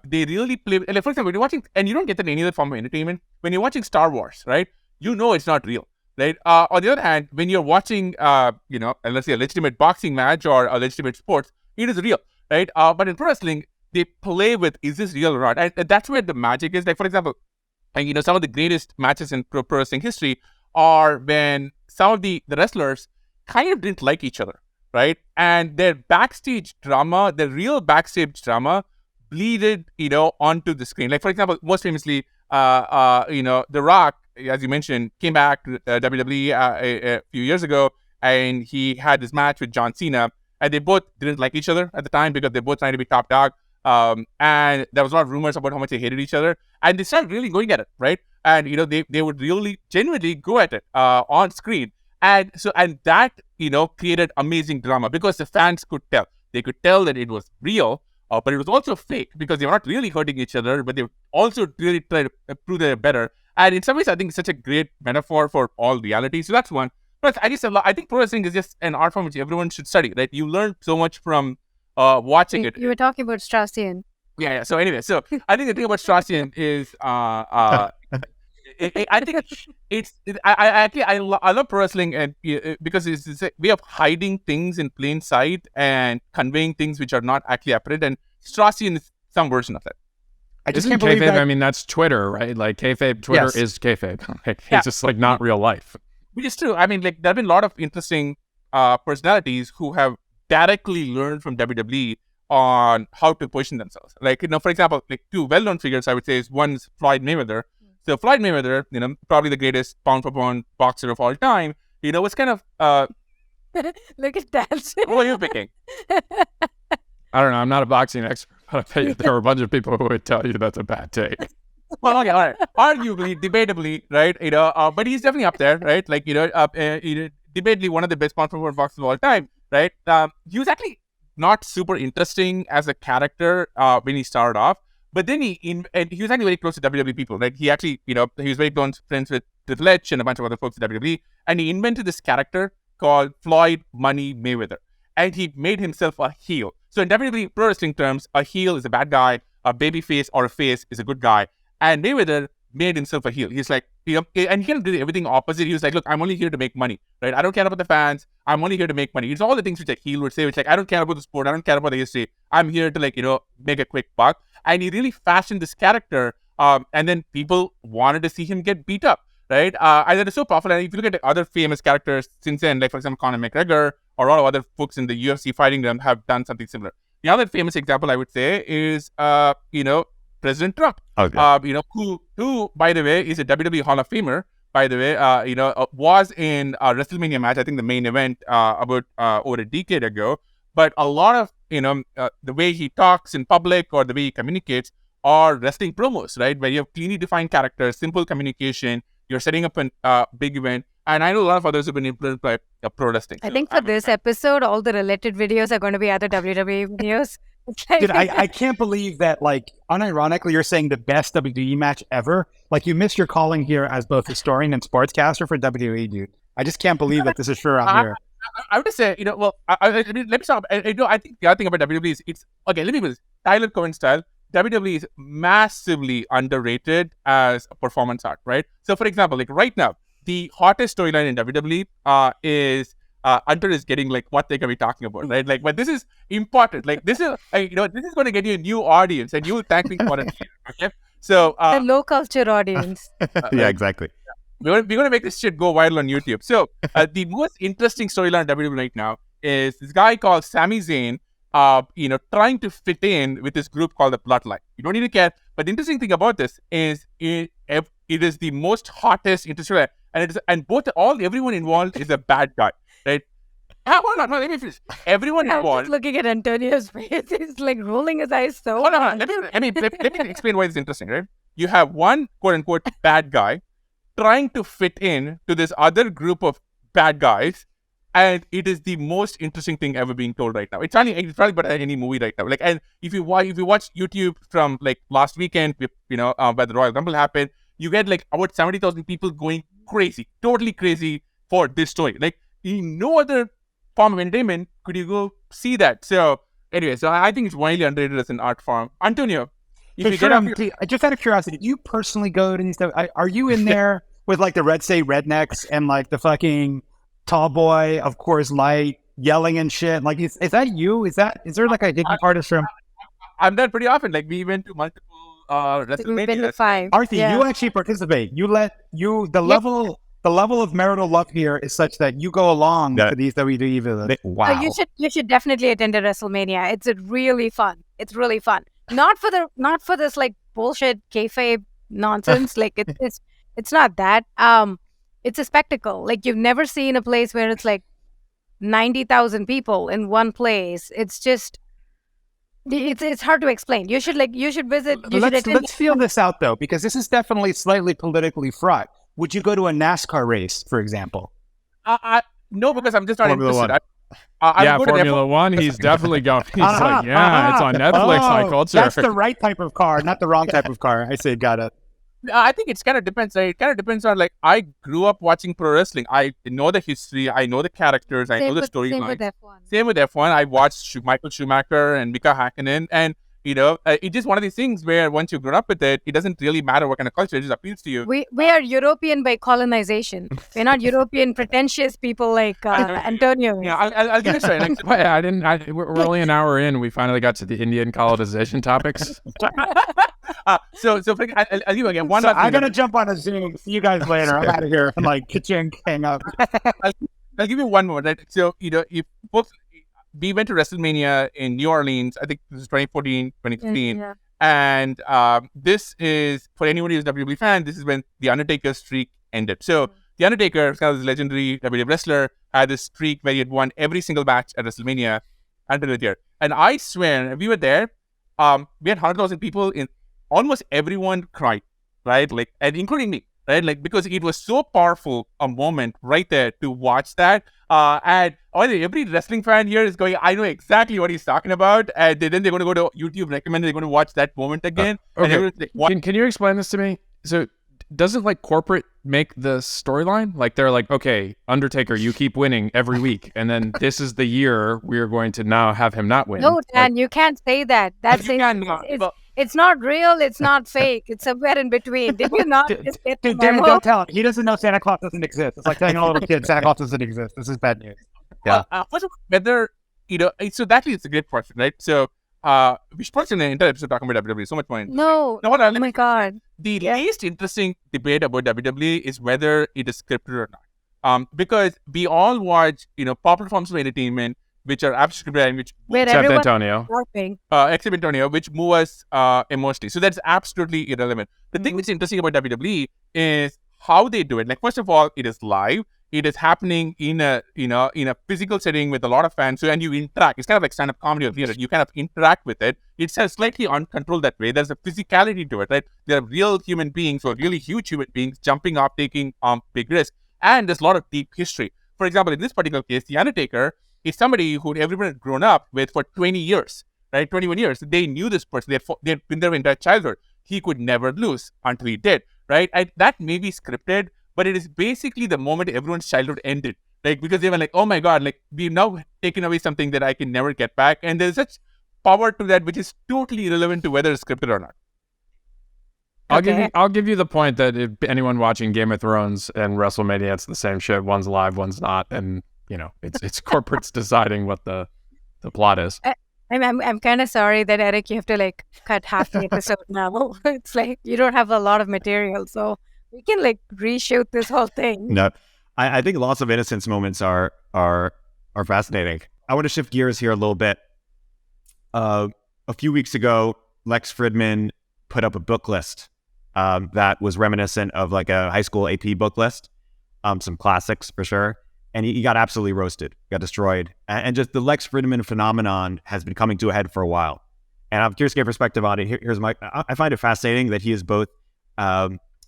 They really play with, for example, when you're watching, and you don't get that in any other form of entertainment, when you're watching Star Wars, right? It's not real, right? On the other hand, when you're watching, let's say a legitimate boxing match or a legitimate sports, it is real, right? But in pro wrestling, they play with, is this real or not? And that's where the magic is. For example, some of the greatest matches in pro wrestling history are when some of the wrestlers kind of didn't like each other, right? And their backstage drama, their real backstage drama, bleeded, onto the screen. For example, most famously, The Rock, as you mentioned, came back to WWE a few years ago, and he had this match with John Cena, and they both didn't like each other at the time because they're both trying to be top dog. And there was a lot of rumors about how much they hated each other, and they started really going at it, right? And they would really genuinely go at it on screen, and that created amazing drama because the fans could tell. They could tell that it was real, but it was also fake because they were not really hurting each other, but they were also really trying to prove they're better. And in some ways, I think it's such a great metaphor for all reality. So that's one. But I think pro wrestling is just an art form which everyone should study, right? You learn so much from watching it.
You were talking about Straussian.
Yeah. So anyway, I think the thing about Straussian is, I think I love pro wrestling and because it's a way of hiding things in plain sight and conveying things which are not actually apparent. And Straussian is some version of that.
I just can't believe that. I mean, that's Twitter, right? Kayfabe, Twitter is kayfabe. It's just not real life.
Which is true. I mean, there have been a lot of interesting personalities who have directly learned from WWE on how to position themselves. For example, two well-known figures, I would say, is one's Floyd Mayweather. So Floyd Mayweather, probably the greatest pound-for-pound boxer of all time, was kind of...
Look at that.
Who are you picking?
I don't know. I'm not a boxing expert, but I bet you there are a bunch of people who would tell you that's a bad take.
Well, okay, all right. Arguably, debatably, right? But he's definitely up there, right? Like, debatably one of the best pound-for-pound boxers of all time, right? He was actually not super interesting as a character when he started off, but then he was actually very close to WWE people, right? He actually, he was very close friends with Lex and a bunch of other folks at WWE, and he invented this character called Floyd Money Mayweather, and he made himself a heel. So in WWE pro wrestling terms, a heel is a bad guy, a baby face or a face is a good guy, and Mayweather made himself a heel. He's like, and he kind of did everything opposite. He was like, look, I'm only here to make money, right? I don't care about the fans. I'm only here to make money. It's all the things which a heel would say, which like, I don't care about the sport. I don't care about the history. I'm here to make a quick buck. And he really fashioned this character. And then people wanted to see him get beat up, right? And that is so powerful. And if you look at the other famous characters since then, like for example, Conor McGregor or all other folks in the UFC fighting them have done something similar. The other famous example I would say is, President Trump,
Okay.
who, by the way, is a WWE Hall of Famer. By the way, was in a WrestleMania match. I think the main event about over a decade ago. But a lot of the way he talks in public or the way he communicates are wrestling promos, right? Where you have clearly defined characters, simple communication. You're setting up a big event. And I know a lot of others have been influenced by pro wrestling.
I think for this episode, all the related videos are going to be other WWE videos.
Dude, I can't believe that, like, unironically, you're saying the best WWE match ever. Like, you missed your calling here as both historian and sportscaster for WWE, dude. I just can't believe that this is sure out here.
I would say, let me stop. I think the other thing about WWE is let me put this. Tyler Cohen style, WWE is massively underrated as a performance art, right? So, for example, like right now, the hottest storyline in WWE is Hunter is getting like what they're gonna be talking about, right? Like, but this is important. Like, this is this is going to get you a new audience, and you will thank me for it. Okay, so
the low culture audience.
Yeah, exactly.
We're going to make this shit go viral on YouTube. So the most interesting storyline in WWE right now is this guy called Sami Zayn, trying to fit in with this group called the Bloodline. You don't need to care. But the interesting thing about this is it is the most hottest interesting, and everyone involved is a bad guy, right? Hold on, let me finish. Everyone
I'm
involved.
just looking at Antonio's face. He's like rolling his eyes so
Hold on.
hard.
Let me explain why it's interesting, right? You have one quote unquote bad guy trying to fit in to this other group of bad guys, and it is the most interesting thing ever being told right now. It's probably better than any movie right now. Like, and if you watch YouTube from like last weekend, where the Royal Rumble happened, you get like about 70,000 people going crazy, totally crazy for this story. Like, in no other form of entertainment could you go see that. So anyway, I think it's widely underrated as an art form. Antonio, if you get off your...
Just out of curiosity, do you personally go to these stuff? Are you in there with like the Red State Rednecks and like the fucking tall boy of Coors Light yelling and shit? Like, is that you? Is there like a hidden artist from?
I'm there pretty often. Like, we went to multiple WrestleMania.
We've been to 5.
Aarthi,
Yeah.
you actually participate. The level of marital love here is such that you go along to these WWE visits.
Wow.
Oh, you should definitely attend a WrestleMania. It's really fun. It's really fun. Not for this like bullshit kayfabe nonsense. Like it's not that. It's a spectacle. Like, you've never seen a place where it's like 90,000 people in one place. It's just it's hard to explain. You should visit.
Let's feel this out though, because this is definitely slightly politically fraught. Would you go to a NASCAR race, for example?
No, because I'm just not
Formula
interested.
Yeah, Formula One, he's definitely going. He's like, it's on Netflix, high culture.
That's the right type of car, not the wrong type of car. I say got it.
I think it kind of depends. Right? It kind of depends on, like, I grew up watching pro wrestling. I know the history. I know the characters. I know the storyline. Same with F1. I watched Michael Schumacher and Mika Hakkinen, and it's just one of these things where once you grow up with it, it doesn't really matter what kind of culture, it just appeals to you.
We are European by colonization. We're not European pretentious people like Antonio.
Yeah, I'll give it a try. Like,
we're only an hour in. We finally got to the Indian colonization topics.
I'll give you again.
I'm going to jump on a Zoom. See you guys later. I'm out of here. I'm like, kitchen, hang up.
I'll give you one more. Right? So, if folks... We went to WrestleMania in New Orleans. I think this is 2014, 2015.
Yeah.
And this is, for anyone who's a WWE fan, this is when The Undertaker's streak ended. So The Undertaker, kind of this legendary WWE wrestler, had this streak where he had won every single match at WrestleMania until the year. And I swear, we were there. We had 100,000 people. Almost everyone cried. right? Like, and including me, right? Like, because it was so powerful a moment right there to watch that. And every wrestling fan here is going, I know exactly what he's talking about. And then they're going to go to YouTube recommend, they're going to watch that moment again. And
Okay.
everyone's like, what?
Can you explain this to me? So doesn't like corporate make the storyline? Like they're like, okay, Undertaker, you keep winning every week, and then this is the year we're going to now have him not win.
No, Dan,
Like,
you can't say that. That's
You can't,
it's not real. It's not fake. It's somewhere in between. Did you not just get the
Dude, David,
memo?
don't tell him. He doesn't know Santa Claus doesn't exist. It's like telling a little kid Santa Claus doesn't exist. This is bad news. Yeah.
First of all, whether, so that is a great question, right? So, we should probably spend an entire episode talking about WWE. So much more.
No.
No,
Oh my God.
The least interesting debate about WWE is whether it is scripted or not. Because we all watch, popular forms of entertainment, which are absolutely scripted and which
Where
except
everyone
Antonio.
laughing.
except Antonio, which move us emotionally. So that's absolutely irrelevant. The thing that's interesting about WWE is how they do it. Like, first of all, it is live. It is happening in a physical setting with a lot of fans. So, and you interact. It's kind of like stand-up comedy or theater. You kind of interact with it. It's slightly uncontrolled that way. There's a physicality to it, right? There are real human beings or really huge human beings jumping up, taking big risks. And there's a lot of deep history. For example, in this particular case, The Undertaker is somebody who everyone had grown up with for 20 years, right? 21 years. They knew this person. They'd been their entire childhood. He could never lose until he did, right? That may be scripted, but it is basically the moment everyone's childhood ended. Like, because they were like, oh my God, like, we've now taken away something that I can never get back. And there's such power to that, which is totally irrelevant to whether it's scripted or not.
I'll give you the point that if anyone watching Game of Thrones and WrestleMania, it's the same shit. One's live, one's not, and it's corporates deciding what the plot is.
I'm kind of sorry that Eric, you have to like cut half the episode now. It's like you don't have a lot of material, so we can like reshoot this whole thing.
No, I think lots of innocence moments are fascinating. I want to shift gears here a little bit. A few weeks ago, Lex Fridman put up a book list that was reminiscent of like a high school AP book list, some classics for sure. And he got absolutely roasted, got destroyed. And just the Lex Fridman phenomenon has been coming to a head for a while. And I'm curious to get your perspective on it. Here's I find it fascinating that he is both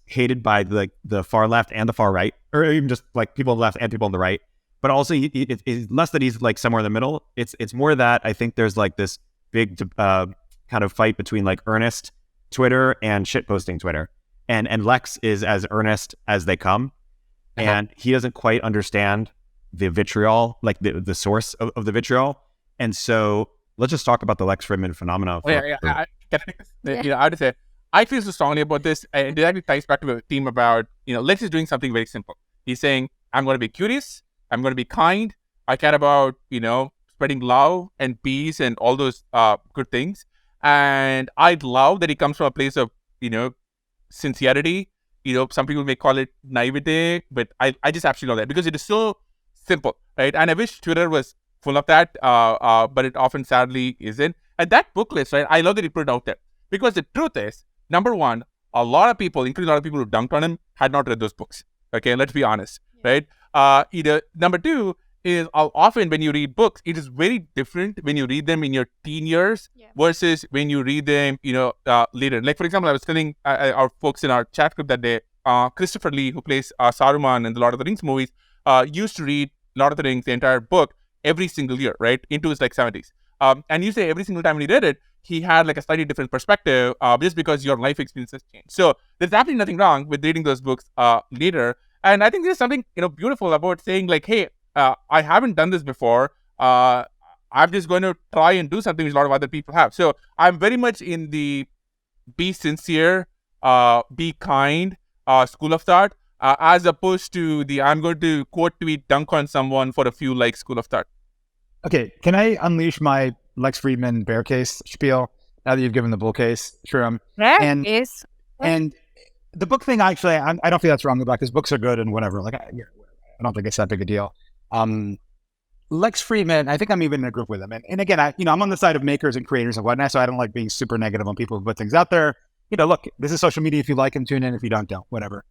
hated by the far left and the far right, or even just like people on the left and people on the right. But also, it's less that he's like somewhere in the middle. It's more that I think there's like this big kind of fight between like earnest Twitter and shitposting Twitter. And Lex is as earnest as they come. And he doesn't quite understand the vitriol, like the source of the vitriol. And so let's just talk about the Lex Fridman phenomenon.
I have to say, I feel so strongly about this. And it actually ties back to the theme about, Lex is doing something very simple. He's saying, I'm going to be curious. I'm going to be kind. I care about, spreading love and peace and all those good things. And I love that he comes from a place of, sincerity. Some people may call it naivete, but I just absolutely love that because it is so simple, right? And I wish Twitter was full of that, but it often sadly isn't. And that book list, right? I love that he put it out there because the truth is, number one, a lot of people, including a lot of people who dunked on him, had not read those books. Okay, let's be honest, right? Number two is often when you read books, it is very different when you read them in your teen years versus when you read them, later. Like, for example, I was telling our folks in our chat group that day, Christopher Lee, who plays Saruman in the Lord of the Rings movies, used to read Lord of the Rings, the entire book, every single year, right? Into his 70s. And you say every single time when he read it, he had like a slightly different perspective just because your life experiences change. So there's absolutely nothing wrong with reading those books later. And I think there's something, beautiful about saying like, hey, I haven't done this before. I'm just going to try and do something which a lot of other people have. So I'm very much in the be sincere, be kind school of thought, as opposed to the I'm going to quote tweet dunk on someone for a few likes school of thought.
Okay, can I unleash my Lex Fridman bear case spiel now that you've given the bull case, Sriram? And the book thing, actually, I don't feel that's wrong about because books are good and whatever. Like, I don't think it's that big a deal. Lex Fridman, I think I'm even in a group with him. And again, I'm on the side of makers and creators and whatnot, so I don't like being super negative on people who put things out there. Look, this is social media. If you like him, tune in. If you don't, whatever.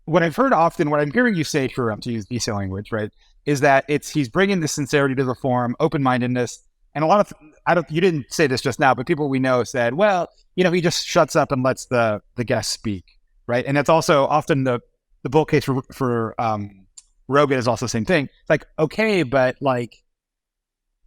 What I've heard often, what I'm hearing you say, Sriram, to use DC language, right, is that he's bringing the sincerity to the forum, open-mindedness, and a lot of, you didn't say this just now, but people we know said, well, he just shuts up and lets the guests speak. right? And that's also often the bull case for Rogan is also the same thing. It's like, okay, but like,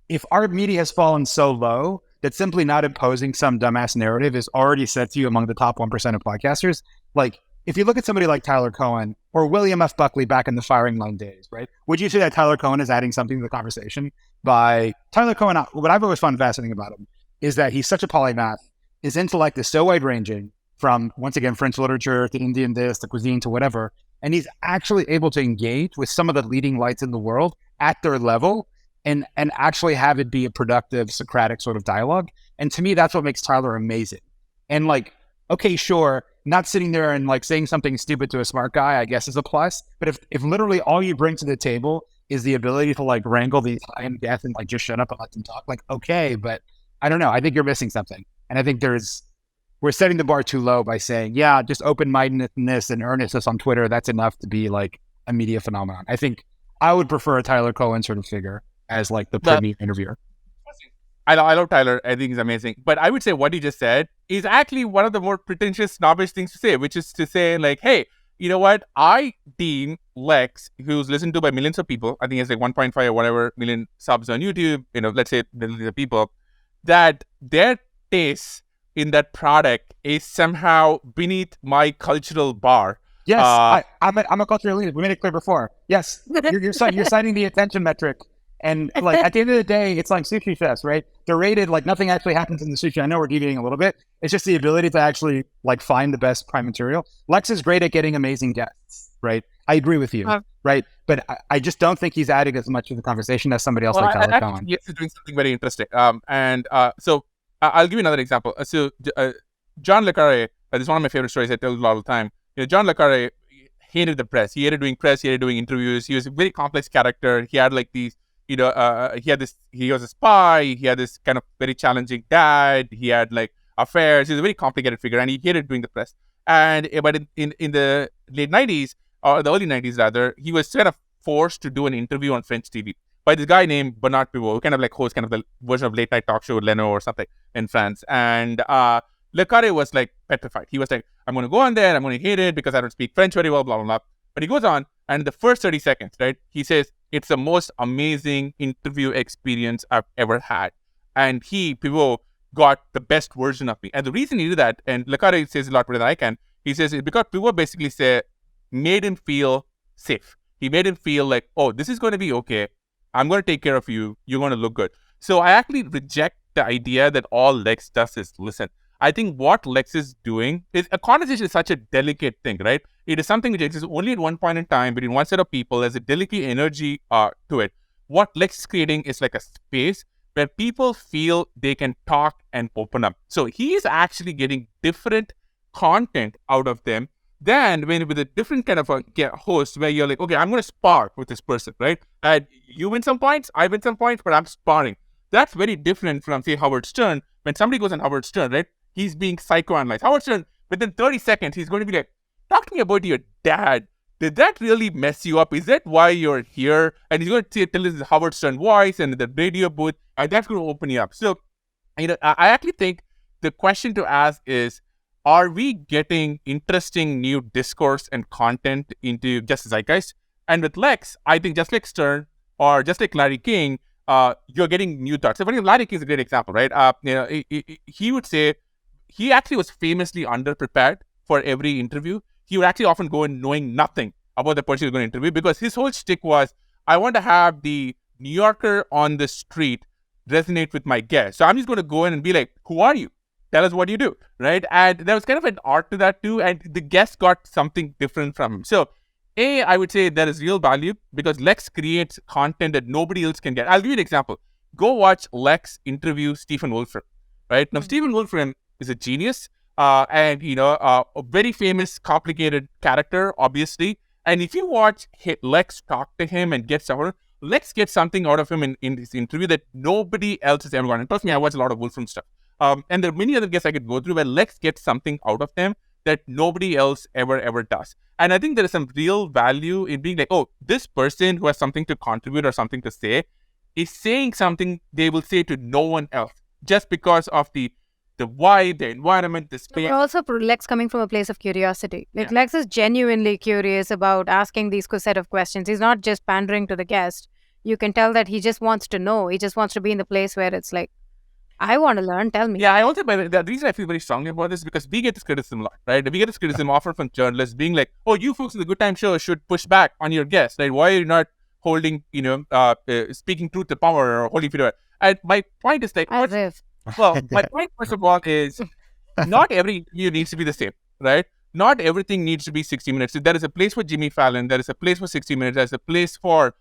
if our media has fallen so low that simply not imposing some dumbass narrative is already sets you among the top 1% of podcasters, like, if you look at somebody like Tyler Cohen or William F. Buckley back in the firing line days, right? Would you say that Tyler Cohen is adding something to the conversation? By Tyler Cohen, what I've always found fascinating about him is that he's such a polymath. His intellect is so wide-ranging, from, once again, French literature to Indian this, to cuisine to whatever, and he's actually able to engage with some of the leading lights in the world at their level and actually have it be a productive Socratic sort of dialogue. And to me, that's what makes Tyler amazing. And like, okay, sure, not sitting there and like saying something stupid to a smart guy, I guess is a plus. But if literally all you bring to the table is the ability to like wrangle these high and death and like just shut up and let them talk, like, okay, but I don't know. I think you're missing something. And I think we're setting the bar too low by saying, yeah, just open-mindedness and earnestness on Twitter, that's enough to be like a media phenomenon. I think I would prefer a Tyler Cohen sort of figure as like the premier interviewer.
I love Tyler. I think he's amazing. But I would say what he just said is actually one of the more pretentious, snobbish things to say, which is to say like, hey, you know what? I deem Lex, who's listened to by millions of people, I think he has like 1.5 or whatever million subs on YouTube, let's say millions of people, that their taste in that product is somehow beneath my cultural bar.
Yes, I'm a cultural leader. We made it clear before. Yes, you're citing the attention metric. And like at the end of the day, it's like sushi chefs, right? They're rated like nothing actually happens in the sushi. I know we're deviating a little bit. It's just the ability to actually like find the best prime material. Lex is great at getting amazing guests, right? I agree with you, right? But I just don't think he's adding as much to the conversation as somebody else like Tyler Cohen.
Yes, he's doing something very interesting. So I'll give you another example. John Le Carre, this is one of my favorite stories I tell a lot of the time. John Le Carre hated the press. He hated doing press. He hated doing interviews. He was a very complex character. He had like these, he was a spy. He had this kind of very challenging dad. He had like affairs. He was a very complicated figure, and he hated doing the press. But in the late 90s, or the early 90s rather, he was kind of forced to do an interview on French TV by this guy named Bernard Pivot, who kind of like hosts kind of the version of late night talk show with Leno or something in France. And Le Carre was like petrified. He was like, I'm going to go on there. I'm going to hate it because I don't speak French very well, blah, blah, blah. But he goes on, and in the first 30 seconds, right, he says, it's the most amazing interview experience I've ever had. And Pivot, got the best version of me. And the reason he did that, and Le Carre says a lot better than I can, he says it's because Pivot basically made him feel safe. He made him feel like, oh, this is going to be okay. I'm going to take care of you. You're going to look good. So I actually reject the idea that all Lex does is listen. I think what Lex is doing is a conversation is such a delicate thing, right? It is something which exists only at one point in time between one set of people. There's a delicate energy to it. What Lex is creating is like a space where people feel they can talk and open up. So he is actually getting different content out of them than when with a different kind of a host where you're like, okay, I'm going to spar with this person, right? And you win some points, I win some points, but I'm sparring. That's very different from, say, Howard Stern. When somebody goes on Howard Stern, right? He's being psychoanalyzed. Howard Stern, within 30 seconds, he's going to be like, talking about your dad. Did that really mess you up? Is that why you're here? And he's going to tell his Howard Stern voice and the radio booth, and that's going to open you up. So, I actually think the question to ask is, are we getting interesting new discourse and content into just zeitgeist? And with Lex, I think just like Stern or just like Larry King, you're getting new thoughts. So, Larry King is a great example, right? He would say he actually was famously underprepared for every interview. He would actually often go in knowing nothing about the person he was going to interview because his whole shtick was, I want to have the New Yorker on the street resonate with my guest. So I'm just going to go in and be like, who are you? Tell us what you do, right? And there was kind of an art to that too. And the guest got something different from him. So I would say there is real value because Lex creates content that nobody else can get. I'll give you an example. Go watch Lex interview Stephen Wolfram, right? Now, Stephen Wolfram is a genius. And a very famous, complicated character, obviously. And if you watch Lex talk to him and get something, Lex gets something out of him in this interview that nobody else has ever gotten. And trust me, I watch a lot of Wolfram stuff. And there are many other guests I could go through where Lex gets something out of them that nobody else ever does. And I think there is some real value in being like, oh, this person who has something to contribute or something to say is saying something they will say to no one else just because of the the vibe, the environment, the space.
But also Lex coming from a place of curiosity. Like Lex is genuinely curious about asking these set of questions. He's not just pandering to the guest. You can tell that he just wants to know. He just wants to be in the place where it's like, I want to learn, tell me.
Yeah, I also, the reason I feel very strongly about this is because we get this criticism a lot, right? We get this criticism often from journalists being like, oh, you folks in the Good Time Show should push back on your guests, right? Why are you not holding, speaking truth to power or holding feet? And my point is like,
My
point first of all is not every interview needs to be the same, right? Not everything needs to be 60 minutes. There is a place for Jimmy Fallon. There is a place for 60 minutes. There's a place for,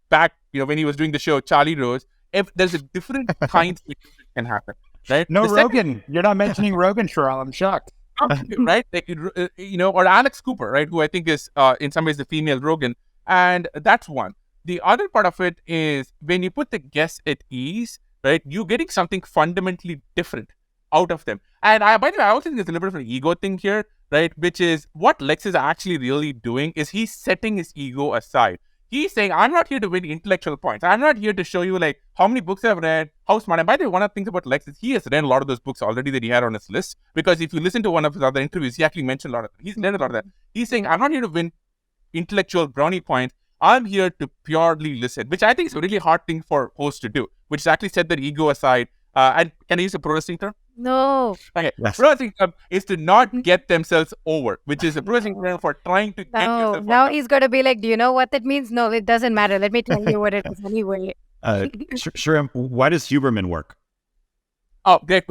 back, when he was doing the show, Charlie Rose. If there's a different kinds that can happen, right?
No Rogan. You're not mentioning Rogan, Sriram. I'm shocked.
Right? Like, or Alex Cooper, right? Who I think is, in some ways, the female Rogan. And that's one. The other part of it is when you put the guests at ease, right? You're getting something fundamentally different out of them. And by the way, I also think there's a little bit of an ego thing here, right? Which is what Lex is actually really doing is he's setting his ego aside. He's saying, I'm not here to win intellectual points. I'm not here to show you like how many books I've read, how smart. And by the way, one of the things about Lex is he has read a lot of those books already that he had on his list. Because if you listen to one of his other interviews, he actually mentioned a lot of them. He's read a lot of that. He's saying, I'm not here to win intellectual brownie points. I'm here to purely listen, which I think is a really hard thing for hosts to do, which is actually set their ego aside. And can I use a pro wrestling term?
No.
Okay.
Yes.
Pro wrestling term is to not get themselves over, which is a pro wrestling term for trying to get yourself over.
Now he's got to be like, do you know what that means? No, it doesn't matter. Let me tell you what it is anyway.
Sriram, why does Huberman work?
Oh, great.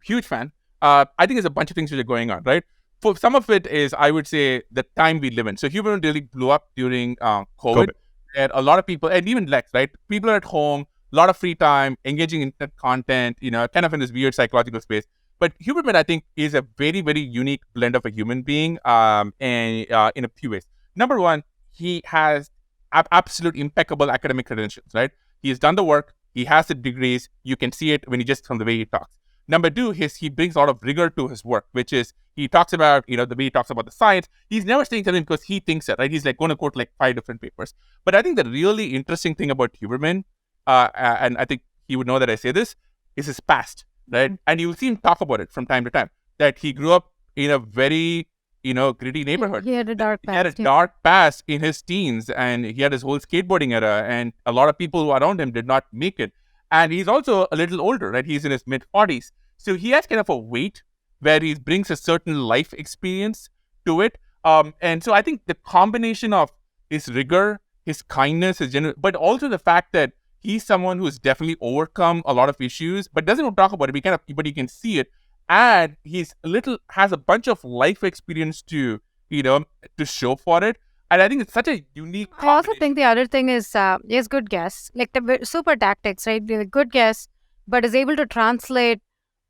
Huge fan. I think there's a bunch of things which are going on, right? For some of it is, I would say, the time we live in. So Huberman really blew up during COVID. And a lot of people, and even Lex, right? People are at home, a lot of free time, engaging in internet content, kind of in this weird psychological space. But Huberman, I think, is a very, very unique blend of a human being and in a few ways. Number one, he has absolute impeccable academic credentials, right? He has done the work. He has the degrees. You can see it when from the way he talks. Number two, he brings a lot of rigor to his work, which is he talks about, the way he talks about the science. He's never saying something because he thinks it, right? He's like going to quote like 5 different papers. But I think the really interesting thing about Huberman, and I think he would know that I say this, is his past, right? And you will see him talk about it from time to time, that he grew up in a very, gritty neighborhood.
He had a dark past.
He had a dark past in his teens, and he had his whole skateboarding era, and a lot of people around him did not make it. And he's also a little older, right? He's in his mid-40s. So he has kind of a weight where he brings a certain life experience to it. And so I think the combination of his rigor, his kindness, but also the fact that he's someone who's definitely overcome a lot of issues, but doesn't talk about it. But you can see it. And has a bunch of life experience to show for it. And I think it's such a unique
I also think the other thing is he has good guests, like the super tactics, right? Good guests, but is able to translate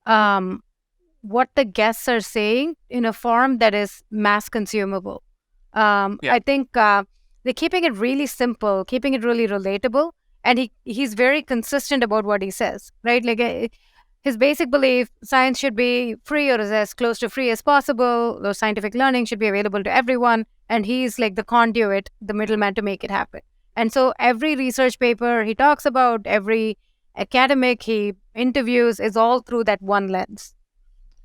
what the guests are saying in a form that is mass consumable. I think they're keeping it really simple, keeping it really relatable, and he's very consistent about what he says, right? Like his basic belief, science should be free or as close to free as possible, or scientific learning should be available to everyone, and he's like the conduit, the middleman to make it happen. And so every research paper he talks about, every academic he interviews is all through that one lens.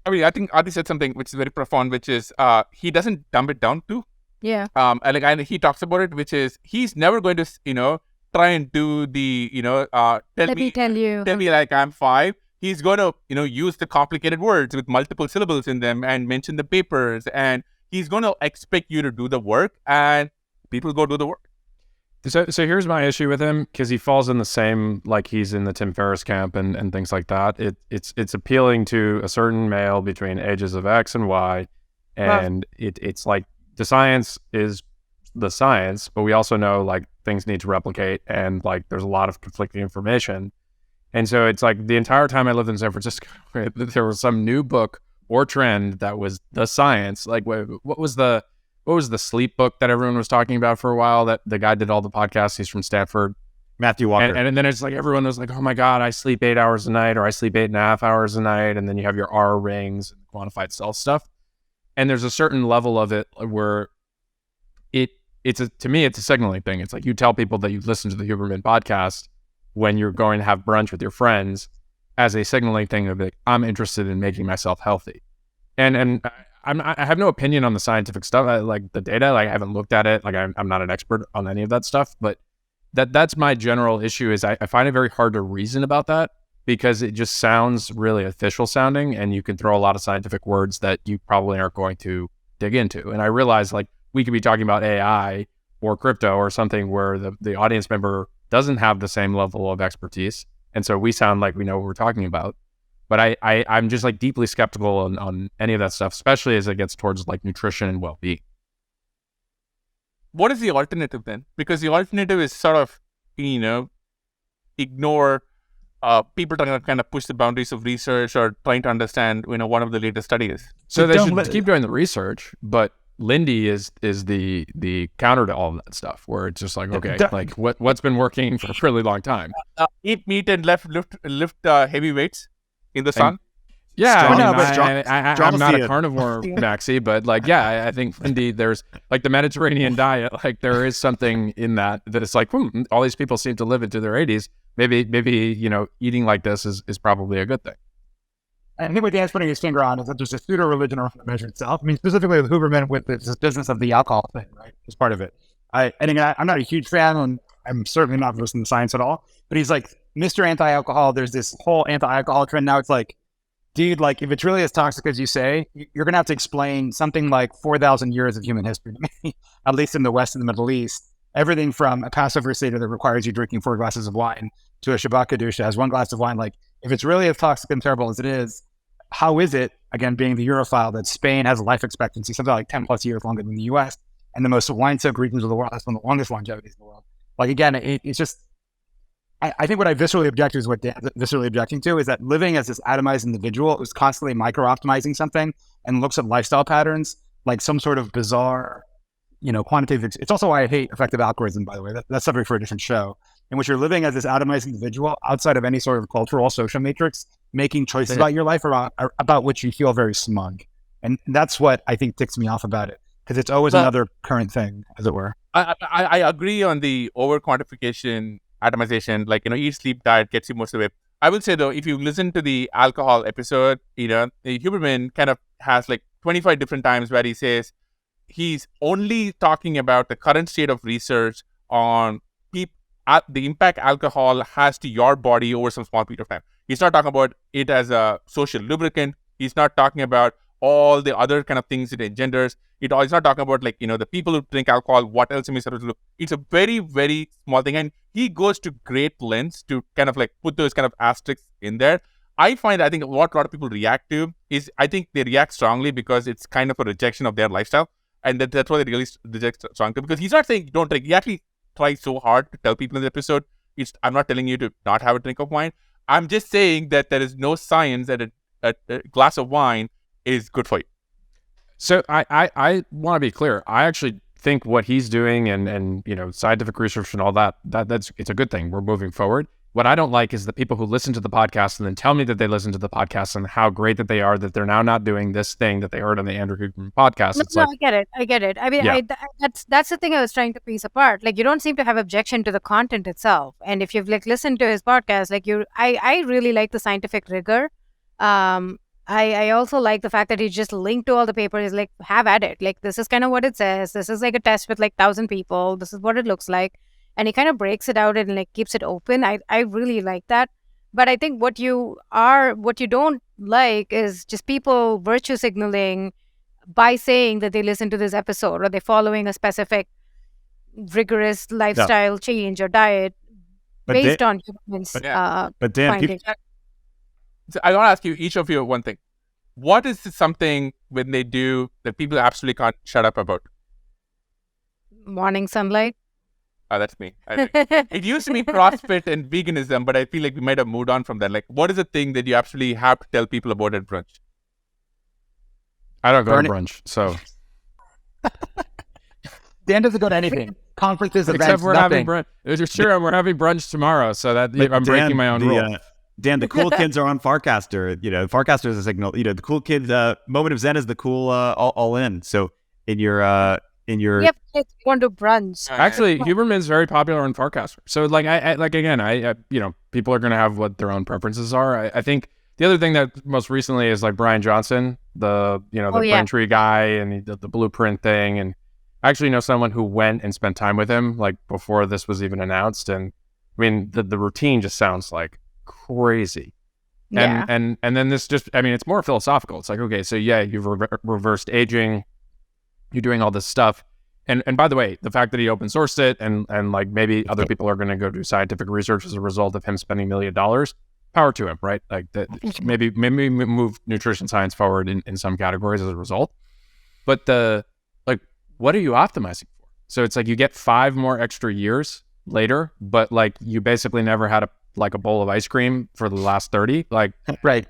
I mean, I think Aarthi said something which is very profound, which is he doesn't dumb it down too.
Yeah.
And he talks about it, which is he's never going to, try and do the,
Let me tell you
like I'm 5. He's going to, use the complicated words with multiple syllables in them and mention the papers. And he's going to expect you to do the work, and people go do the work.
So here's my issue with him, because he falls in the same, like he's in the Tim Ferriss camp and things like that. It's appealing to a certain male between ages of X and Y. And it's like the science is the science, but we also know like things need to replicate, and like there's a lot of conflicting information. And so it's like the entire time I lived in San Francisco, there was some new book or trend that was the science. Like what was the sleep book that everyone was talking about for a while, that the guy did all the podcasts? He's from Stanford.
Matthew Walker.
And then it's like everyone was like, oh my God, I sleep 8 hours a night, or I sleep 8.5 hours a night. And then you have your R rings and quantified self stuff. And there's a certain level of it where to me, it's a signaling thing. It's like you tell people that you listen to the Huberman podcast when you're going to have brunch with your friends, as a signaling thing of like, I'm interested in making myself healthy. And I have no opinion on the scientific stuff, like the data. Like I haven't looked at it. Like I'm not an expert on any of that stuff. But that's my general issue. Is I find it very hard to reason about that because it just sounds really official sounding, and you can throw a lot of scientific words that you probably aren't going to dig into. And I realize like we could be talking about AI or crypto or something where the audience member doesn't have the same level of expertise, and so we sound like we know what we're talking about. But I'm just like deeply skeptical on any of that stuff, especially as it gets towards like nutrition and well-being.
What is the alternative then? Because the alternative is sort of, ignore people trying to kind of push the boundaries of research or trying to understand, one of the latest studies.
So they should keep doing the research, but Lindy is the counter to all of that stuff, where it's just like, okay, like what's been working for a really long time?
Eat meat and lift heavy weights in the sun.
Yeah,
I'm
not a carnivore, Maxi, but like, yeah, I think indeed there's like the Mediterranean diet, like there is something in that it's like, all these people seem to live into their 80s. Maybe eating like this is probably a good thing.
I think what Dan's putting his finger on is that there's a pseudo-religion around the measure itself. I mean, specifically with Huberman, with this business of the alcohol thing, right, is part of it. I'm not a huge fan, and I'm certainly not versed in the science at all, but he's like, Mr. Anti-Alcohol, there's this whole anti-alcohol trend now. It's like, dude, like, if it's really as toxic as you say, you're going to have to explain something like 4,000 years of human history to me, at least in the West and the Middle East. Everything from a Passover Seder that requires you drinking 4 glasses of wine to a Shabbat Kedusha that has 1 glass of wine. Like, if it's really as toxic and terrible as it is, how is it, again, being the Europhile, that Spain has a life expectancy something like 10 plus years longer than the US, and the most wine-soaked regions of the world has one of the longest longevities in the world? Like, again, it's just, I think what I viscerally object to is what Dan's viscerally objecting to, is that living as this atomized individual who's constantly micro-optimizing something and looks at lifestyle patterns like some sort of bizarre, quantitative. It's also why I hate effective algorithm, by the way. That's subject for a different show, in which you're living as this atomized individual outside of any sort of cultural social matrix, making choices about your life about which you feel very smug. And that's what I think ticks me off about it, because it's always another current thing, as it were.
I agree on the over quantification, atomization, like, eat, sleep, diet gets you most of it. I will say though, if you listen to the alcohol episode, Huberman kind of has like 25 different times where he says he's only talking about the current state of research on the impact alcohol has to your body over some small period of time. He's not talking about it as a social lubricant. He's not talking about all the other kind of things it engenders. He's not talking about like, the people who drink alcohol, what else it may sort of look. It's a very, very small thing. And he goes to great lengths to kind of like put those kind of asterisks in there. I think what a lot of people react to is, I think they react strongly because it's kind of a rejection of their lifestyle. And that's why they really reject strongly, because he's not saying don't drink. He actually tries so hard to tell people in the episode, I'm not telling you to not have a drink of wine. I'm just saying that there is no science that a glass of wine is good for you.
So I want to be clear. I actually think what he's doing and scientific research and all that's it's a good thing. We're moving forward. What I don't like is the people who listen to the podcast and then tell me that they listen to the podcast and how great that they are, that they're now not doing this thing that they heard on the Andrew Huberman podcast.
I get it. I mean, yeah. That's the thing I was trying to piece apart. Like, you don't seem to have objection to the content itself. And if you've like listened to his podcast, like I really like the scientific rigor. I also like the fact that he just linked to all the papers. Like, have at it. Like, this is kind of what it says. This is like a test with like 1,000 people. This is what it looks like. And he kind of breaks it out and like keeps it open. I really like that. But I think what you don't like is just people virtue signaling by saying that they listen to this episode or they're following a specific rigorous lifestyle change or diet based on humans.
But Dan,
findings.
So I want to ask you, each of you, one thing. What is something when they do that people absolutely can't shut up about?
Morning sunlight.
Oh, that's me. I think. It used to be CrossFit and veganism, but I feel like we might have moved on from that. Like, what is the thing that you absolutely have to tell people about at brunch?
I don't go to brunch, so.
Dan doesn't go to anything. Conferences, events,
except we're
nothing.
having brunch. We're having brunch tomorrow, so that I'm breaking my own rule.
Dan, the cool kids are on Farcaster. Farcaster is a signal. The cool kids. Moment of Zen is the cool all in. So in your in your.
Yep, it's want to brunch.
Actually, Huberman's very popular on Farcaster. So like I people are going to have what their own preferences are. I think the other thing that most recently is like Bryan Johnson, the Braintree guy, and he did the blueprint thing. And I actually know someone who went and spent time with him like before this was even announced. And I mean, the routine just sounds like crazy. And then this just, I mean, it's more philosophical. It's like, okay, so yeah, you've reversed aging, you're doing all this stuff. And by the way, the fact that he open sourced it and like maybe other people are going to go do scientific research as a result of him spending $1 million, power to him, right? Like that, maybe move nutrition science forward in some categories as a result. But what are you optimizing for? So it's like you get 5 more extra years later, but like you basically never had a bowl of ice cream for the last 30. Like,
Right.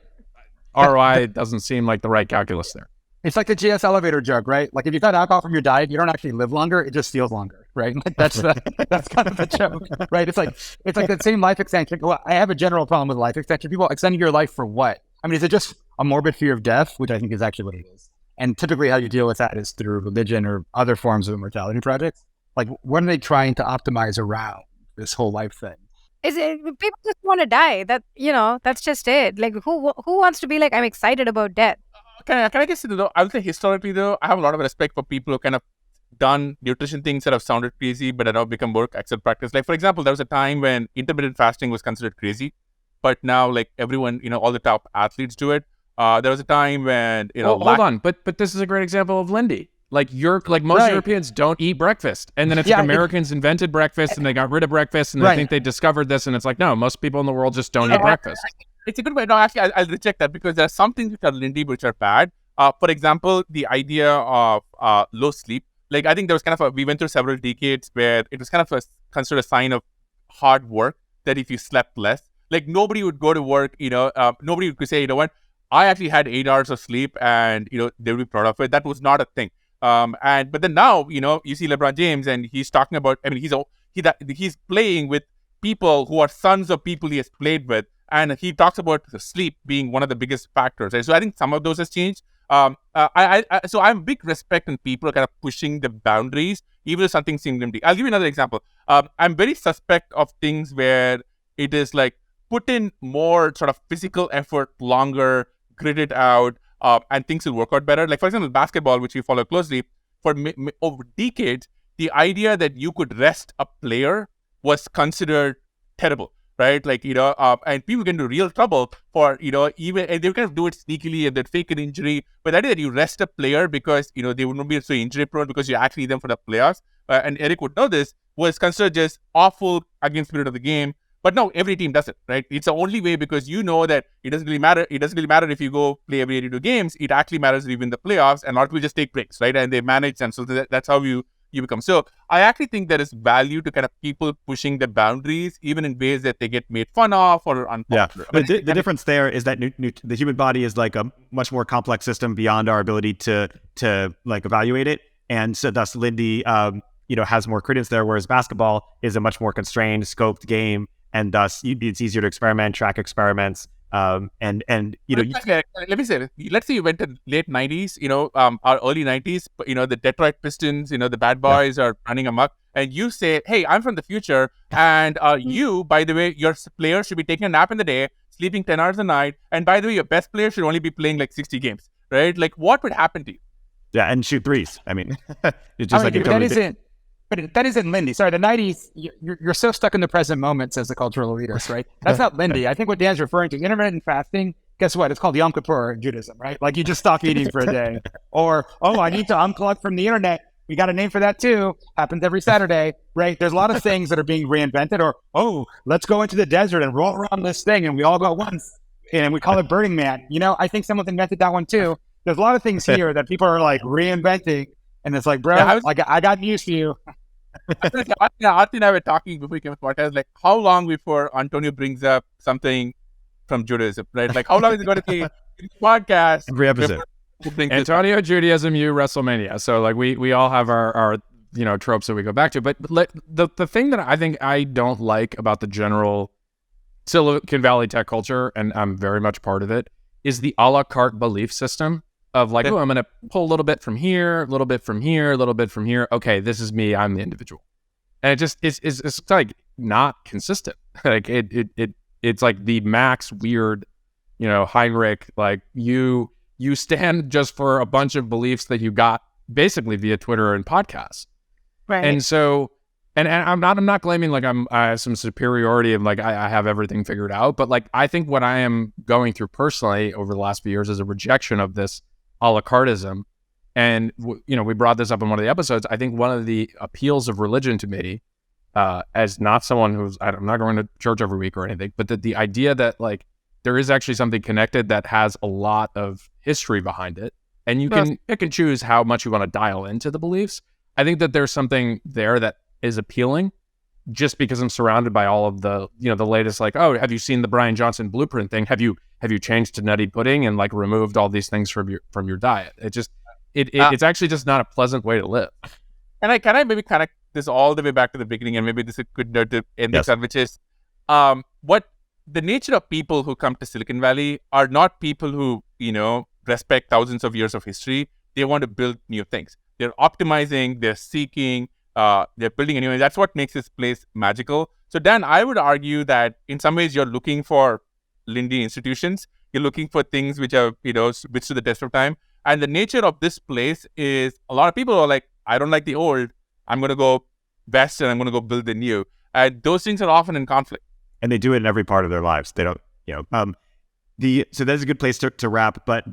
ROI doesn't seem like the right calculus there.
It's like the GS elevator joke, right? Like if you cut alcohol from your diet, you don't actually live longer; it just feels longer, right? Like that's kind of the joke, right? It's like the same life extension. Well, I have a general problem with life extension. People extending your life for what? I mean, is it just a morbid fear of death, which I think is actually what it is? And typically, how you deal with that is through religion or other forms of immortality projects. Like, what are they trying to optimize around this whole life thing?
Is it people just want to die? That's just it. Like who wants to be like, I'm excited about death?
Can I just say though? I would say historically though, I have a lot of respect for people who kind of done nutrition things that have sounded crazy, but have now become more accepted practice. Like for example, there was a time when intermittent fasting was considered crazy, but now like everyone, all the top athletes do it. There was a time when
hold on, but this is a great example of Lindy. Like most Europeans don't eat breakfast, and then it's like Americans invented breakfast and they got rid of breakfast, and I think they discovered this, and it's like no, most people in the world just don't eat breakfast.
It's a good way. No, actually, I'll reject that because there are some things which are Lindy which are bad. For example, the idea of low sleep. Like I think there was we went through several decades where it was kind of considered a sign of hard work that if you slept less, like nobody would go to work. Nobody would say, you know what, I actually had 8 hours of sleep, and they would be proud of it. That was not a thing. But then now, you see LeBron James and he's talking about, I mean, he's playing with people who are sons of people he has played with. And he talks about the sleep being one of the biggest factors. Right? So I think some of those has changed. So I'm big respect in people kind of pushing the boundaries, even if something seems limiting. I'll give you another example. I'm very suspect of things where it is like put in more sort of physical effort, longer, grit it out, and things will work out better. Like for example, basketball, which we follow closely, for over decades, the idea that you could rest a player was considered terrible. Right, like and people get into real trouble for even, and they kind of do it sneakily and they fake an injury. But the idea that you rest a player because they would not be so injury prone because you actually need them for the playoffs, and Eric would know this, was considered just awful against spirit of the game. But now every team does it, right? It's the only way because that it doesn't really matter. It doesn't really matter if you go play every 82 games. It actually matters if you win the playoffs, and a lot of people just take breaks, right? And they manage, and so that's how you become. So I actually think there is value to kind of people pushing the boundaries, even in ways that they get made fun of or unpopular.
Yeah, the difference there is that the human body is like a much more complex system beyond our ability to like evaluate it, and so thus Lindy, has more credence there, whereas basketball is a much more constrained, scoped game, and thus it's easier to experiment, track experiments. Let
me say, let's say you went in late 90s, our early 90s, the Detroit Pistons, the bad boys are running amok, and you say, hey, I'm from the future, and you, by the way, your player should be taking a nap in the day, sleeping 10 hours a night, and by the way, your best player should only be playing like 60 games, right? Like, what would happen to you?
Yeah, and shoot threes. I mean, it's just
But that isn't Lindy. Sorry, the 90s, you're so stuck in the present moment, says the cultural elitist, right? That's not Lindy. I think what Dan's referring to, intermittent fasting, guess what? It's called Yom Kippur in Judaism, right? Like you just stop eating for a day. Or, I need to unplug from the internet. We got a name for that too. Happens every Saturday, right? There's a lot of things that are being reinvented. Or, let's go into the desert and roll around this thing and we all go once. And we call it Burning Man. I think someone invented that one too. There's a lot of things here that people are like reinventing. And it's like, bro, I got news for you.
Aarthi and I were talking before we came to the podcast, like how long before Antonio brings up something from Judaism, right? Like how long is it going to take in the podcast?
Every episode.
Antonio, Judaism, you, WrestleMania. So like we all have our tropes that we go back to. But the thing that I think I don't like about the general Silicon Valley tech culture, and I'm very much part of it, is the a la carte belief system of like, oh, I'm going to pull a little bit from here, a little bit from here, a little bit from here. Okay, this is me. I'm the individual. And it just it's like not consistent. Like it's like the max weird, Heinrich, like you stand just for a bunch of beliefs that you got basically via Twitter and podcasts.
Right.
And so, and I'm not claiming like I have some superiority of like I have everything figured out, but like I think what I am going through personally over the last few years is a rejection of this a la carteism. And we brought this up in one of the episodes. I think one of the appeals of religion to me, as not someone who's I'm not going to church every week or anything, but the idea that like there is actually something connected that has a lot of history behind it, and you can pick and choose how much you want to dial into the beliefs. I think that there's something there that is appealing, just because I'm surrounded by all of the the latest, like, oh, have you seen the Bryan Johnson blueprint thing? Have you changed to nutty pudding and like removed all these things from your diet? It's actually just not a pleasant way to live.
Can I maybe connect this all the way back to the beginning, and maybe this is a good note to end this on, which is what the nature of people who come to Silicon Valley are not people who respect thousands of years of history. They want to build new things. They're optimizing, they're seeking, they're building anyway. That's what makes this place magical. So Dan, I would argue that in some ways you're looking for Lindy institutions. You're looking for things which are which to the test of time. And the nature of this place is a lot of people are like, I don't like the old. I'm going to go west and I'm going to go build the new. And those things are often in conflict.
And they do it in every part of their lives. They don't, so that's a good place to wrap. But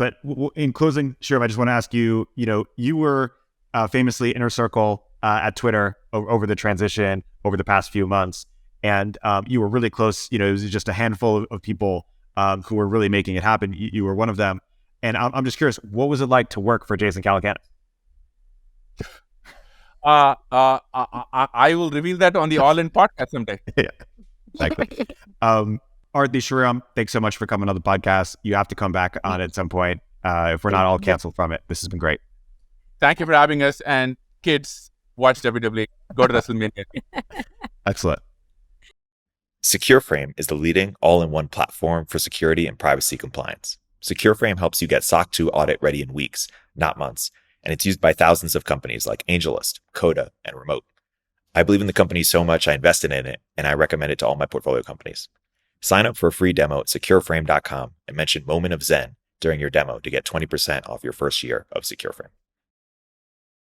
in closing, Sriram, I just want to ask you, you were famously inner circle at Twitter over the transition over the past few months. And you were really close. It was just a handful of people who were really making it happen. You were one of them. And I'm just curious, what was it like to work for Jason Calacanis?
I will reveal that on the All In podcast someday.
Yeah, exactly. Aarthi, Sriram, thanks so much for coming on the podcast. You have to come back on at some point if we're not all canceled from it. This has been great.
Thank you for having us. And kids, watch WWE. Go to WrestleMania.
Excellent.
Secureframe is the leading all-in-one platform for security and privacy compliance. Secureframe helps you get SOC 2 audit ready in weeks, not months, and it's used by thousands of companies like AngelList, Coda, and Remote. I believe in the company so much I invested in it, and I recommend it to all my portfolio companies. Sign up for a free demo at secureframe.com and mention Moment of Zen during your demo to get 20% off your first year of Secureframe.